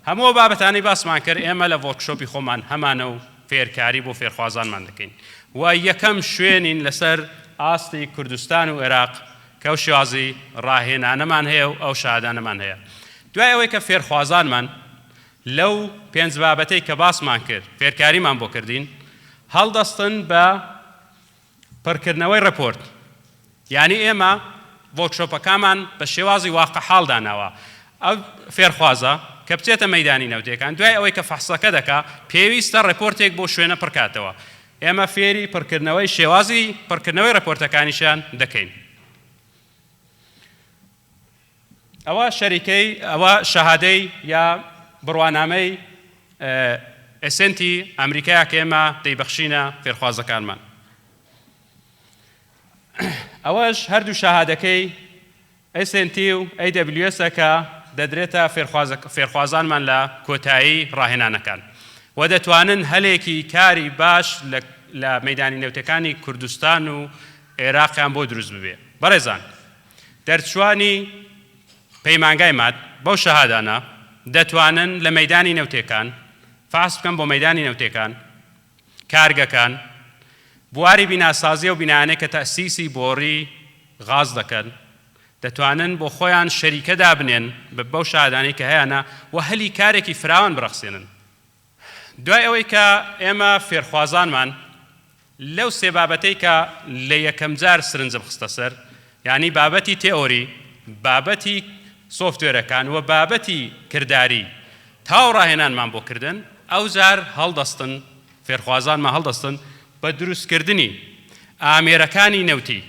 هەموو بابەتانی باسمان کرد ئێمە لە ڤۆرکشۆپی خۆمان هەمانە و فێرکاری بۆ فێرخوازانمان دەکەین و یەکەم شوێنین لەسەر ئاستی کوردستان و عێراق کە ئەو شێوازی ڕاهێنانەمان هەیە و ئەو شەهادانەمان هەیە. دوای ئەوەی کە فێرخوازانمان لەو 5 بابەتەی کە باسمان کرد فێرکاریمان بۆ کردین هەڵدەستن بە پڕکردنەوەی ڕپۆرت. یعنی ئێمە ڤۆرکشۆپەکانمان بە شێوازی واقع حاڵداناوە ئەو فێرخوازە کە بچێتە مەیدانی نەوتەکان دوای ئەوەی کە فەحسەکە دەکا پێویستە ڕپۆرتێک بۆ شوێنە پڕکاتەوە. ئێمە فێری پڕکردنەوەی شێوازی پڕکردنەوەی ڕپۆرتەکانیشان دەکەین. ئەوە شەریکەی ئەوە شەهادەی یا بڕوانامەی S&T ئەمریکایە کە ئێمە دەیبەخشینە فێرخوازەکانمان. ئەوەش هەردوو شەهادەکەی S&T و AWS کە دەدرێتە فێرخوازانمان لە کۆتایی ڕاهێنانەکان و دەتوانن هەلێکی کاری باش لە مەیدانی نەوتەکانی کوردستان و عێراقیان بۆ دروست ببێ. بەڕێزان دەرچوانی پەیمانگای ماد بەو شەهادانە دەتوانن لە مەیدانی نەوتەکان فحس بکەن بۆ مەیدانی نەوتەکان کارگەکان بواری بیناسازی و بینایانەی کە تەسیسی بۆڕی غاز دەکەن دەتوانن بۆ خۆیان شەریکە دابنێن بەو شادانەی کە هەیەە و هەلی کارێکی فراوان بڕەخسێنن. دوای ئەوەی کە ئێمە فێرخوازانمان لەو سێ بابەتەی کە لە یەکەم جار سرنجم خستە سەر، یعنی بابەتی تێئۆری، بابەتی سۆفتوێرەکان و بابەتی کردداری تاوڕاهێنانمان بۆ کردن، ئەو جار هەڵدەستن فێرخوازانمان هەڵدەستن بە دروستکردنی ئامێرەکانی نەوتی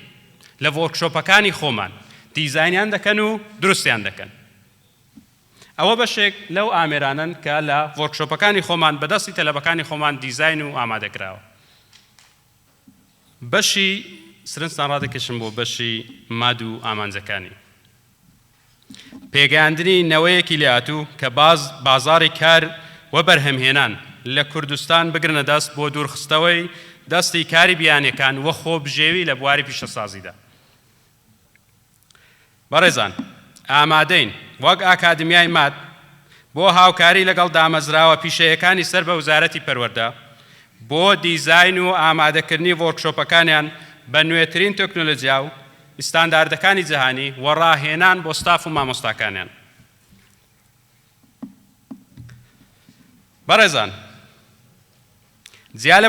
لە ڤۆرکشۆپەکانی خۆمان دیزاینیان دەکەن و دروستیان دەکەن. ئەوە بەشێک لەو ئامێرانن کە لە ڤۆرکشۆپەکانی خۆمان بەدەستی تەلەبەکانی خۆمان دیزاین و ئامادەکراوە. بەشی سرنجتان ڕادەکەشم بۆ بەشی ماد و ئامانجەکانی. پێگەیاندنی نەوەیەکی لێهاتوو کە بازاری کار و بەرهەمهێنان لە کوردستان بگرنە دەست بۆ دوورخستەوەی دەستی کاری بیانیەکان وە خۆبژێوی لە بواری پیشەسازیدا. بەڕێزان، ئامادەین وەک ئاکادمیای ماد بۆ هاوکاری لەگەڵ دامەزراوە پیشەیەکانی سەر بە وزارەتی پەروەردە بۆ دیزاین و ئامادەکردنی ڤۆرکشۆپەکانیان بە نوێترین تەکنۆلۆجیا و ئستانداردەکانی جەهانی و ڕاهێنان بۆ ستاف و مامۆستاکانیان. بەڕێزان، جیا لە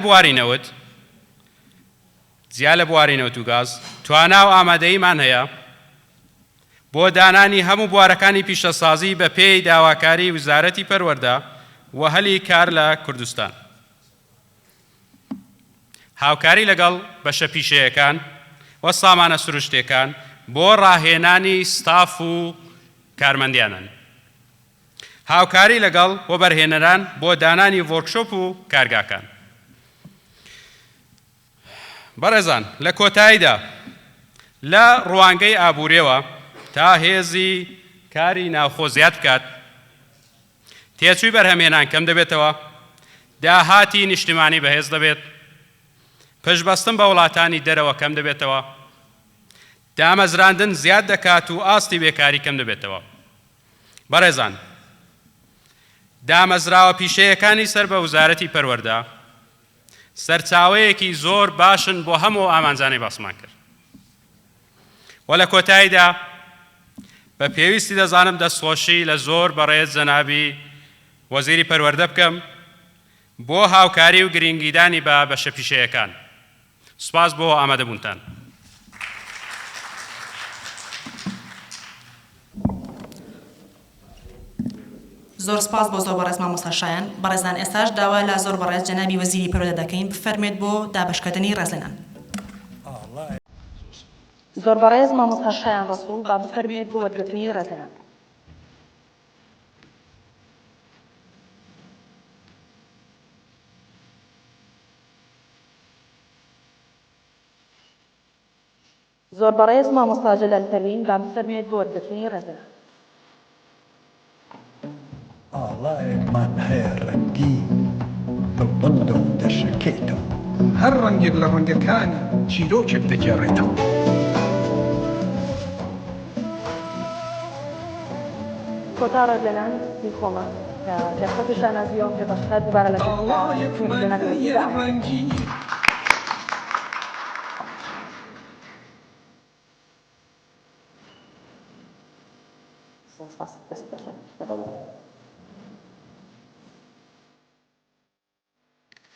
بوارینەوت و گاز توانا و ئامادەییمان هەیە بۆ دانانی هەموو بوارەکانی پیشەسازی بە پێی داواکاری وزارەتی پەروەردە و هەلی کار لە کوردستان. هاوکاری لەگەڵ بەشە پیشەیەکان و سامانە سروشتەکان بۆ ڕاهێنانی ستاف و کارمەندیانن. هاوکاری لەگەڵ وەبەرهێنەران بۆ دانانی ڤۆرکشۆپ و کارگاکان. بەڕێزان، لە کۆتاییدا لە ڕوانگەی ئابوورێەوە تا هێزی کاری ناوخۆ زیاد بکات، تێچووی بەرهەمهێنان کەم دەبێتەوە، داهاتی نیشتیمانی بەهێز دەبێت، پشتبەستن بە وڵاتانی دەرەوە کەم دەبێتەوە، دامەزراندن زیاد دەکات و ئاستی بێکاری کەم دەبێتەوە. بەڕێزان، دامەزراوە پیشەیەکانی سەر بە وزارەتی پەروەردە سەرچاوەیەکی زۆر باشن بۆ هەموو ئامانجانەی باسمان کرد. و لە کۆتاییدا بە پێویستی دەزانم دەستخۆشی لە زۆر بەڕێز جەنابی وەزیری پەروەردە بکەم بۆ هاوکاری و گرنگیدانی بە بەشە پیشەیەکان. سوپاس بۆ ئامادەبوونتان. زۆر سپاس بۆ زۆر بەڕێز مامۆستا شایان. بەڕێزان، ئێستاش داوا لە زۆر بەڕێز جەنابی وەزیری پەروەردە دەکەین بفەرمێت بۆ دابەشکردنی ڕێزلێنان. زۆر بەڕێز مامۆستا شایان ڕەسوول با بفەرمێت بۆ وەرگرتنی ڕێزلێنان. زۆر بەڕێز مامۆستا جەلال پەروین با بفەرمێت بۆ وەرگرتنی ڕێزلێنان. ئاڵایەکمان هەیە ڕەنگی دڵبەندە و دەشەکێتەوە، هەر ڕەنگێک لە ڕەنگەکانی چیرۆکێک دەگێڕێتەوە. کۆتا ڕێزلێنان خۆمە کە پێشکەش شانازیەوە و پێبەشکات دووبارە لە ڕەنگی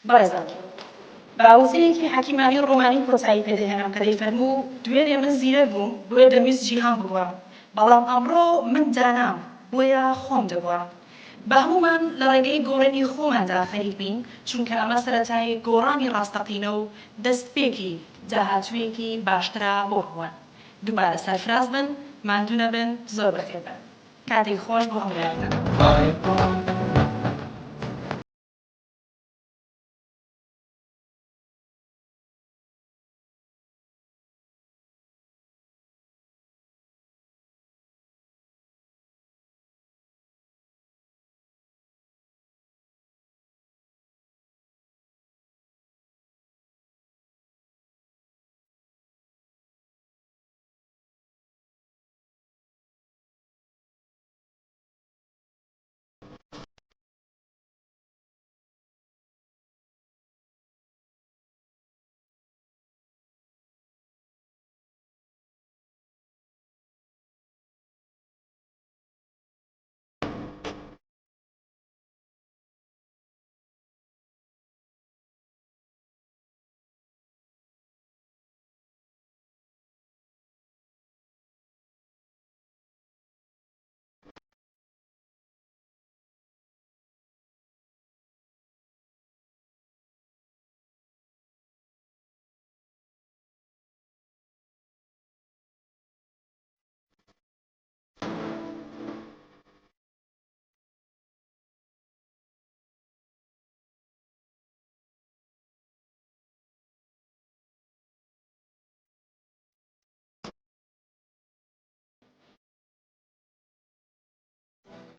بەڕێزان، باوزەیەکی حەکیمانی ڕۆمانی کۆچایی پێدەهێنام کە دەیفەرموو دوێنێ من زیرە بووم بۆیە دەمویست جیهان ببووە، بەڵام ئەمڕۆ من دانام بۆیە خۆم دەبووە. بە هەمومان لە ڕێگەی گۆڕێنی خۆماندا خەریک بین، چونکە ئەمە سەرەتای گۆڕانی ڕاستەقینە و دەستپێکی داهاتوویەکی باشترا بۆ هەوە. دووبارە سەرفراز بن، ماندوو نەبن، زۆر بەخێر بن. کاتێک خۆش بۆ هەموویانتان.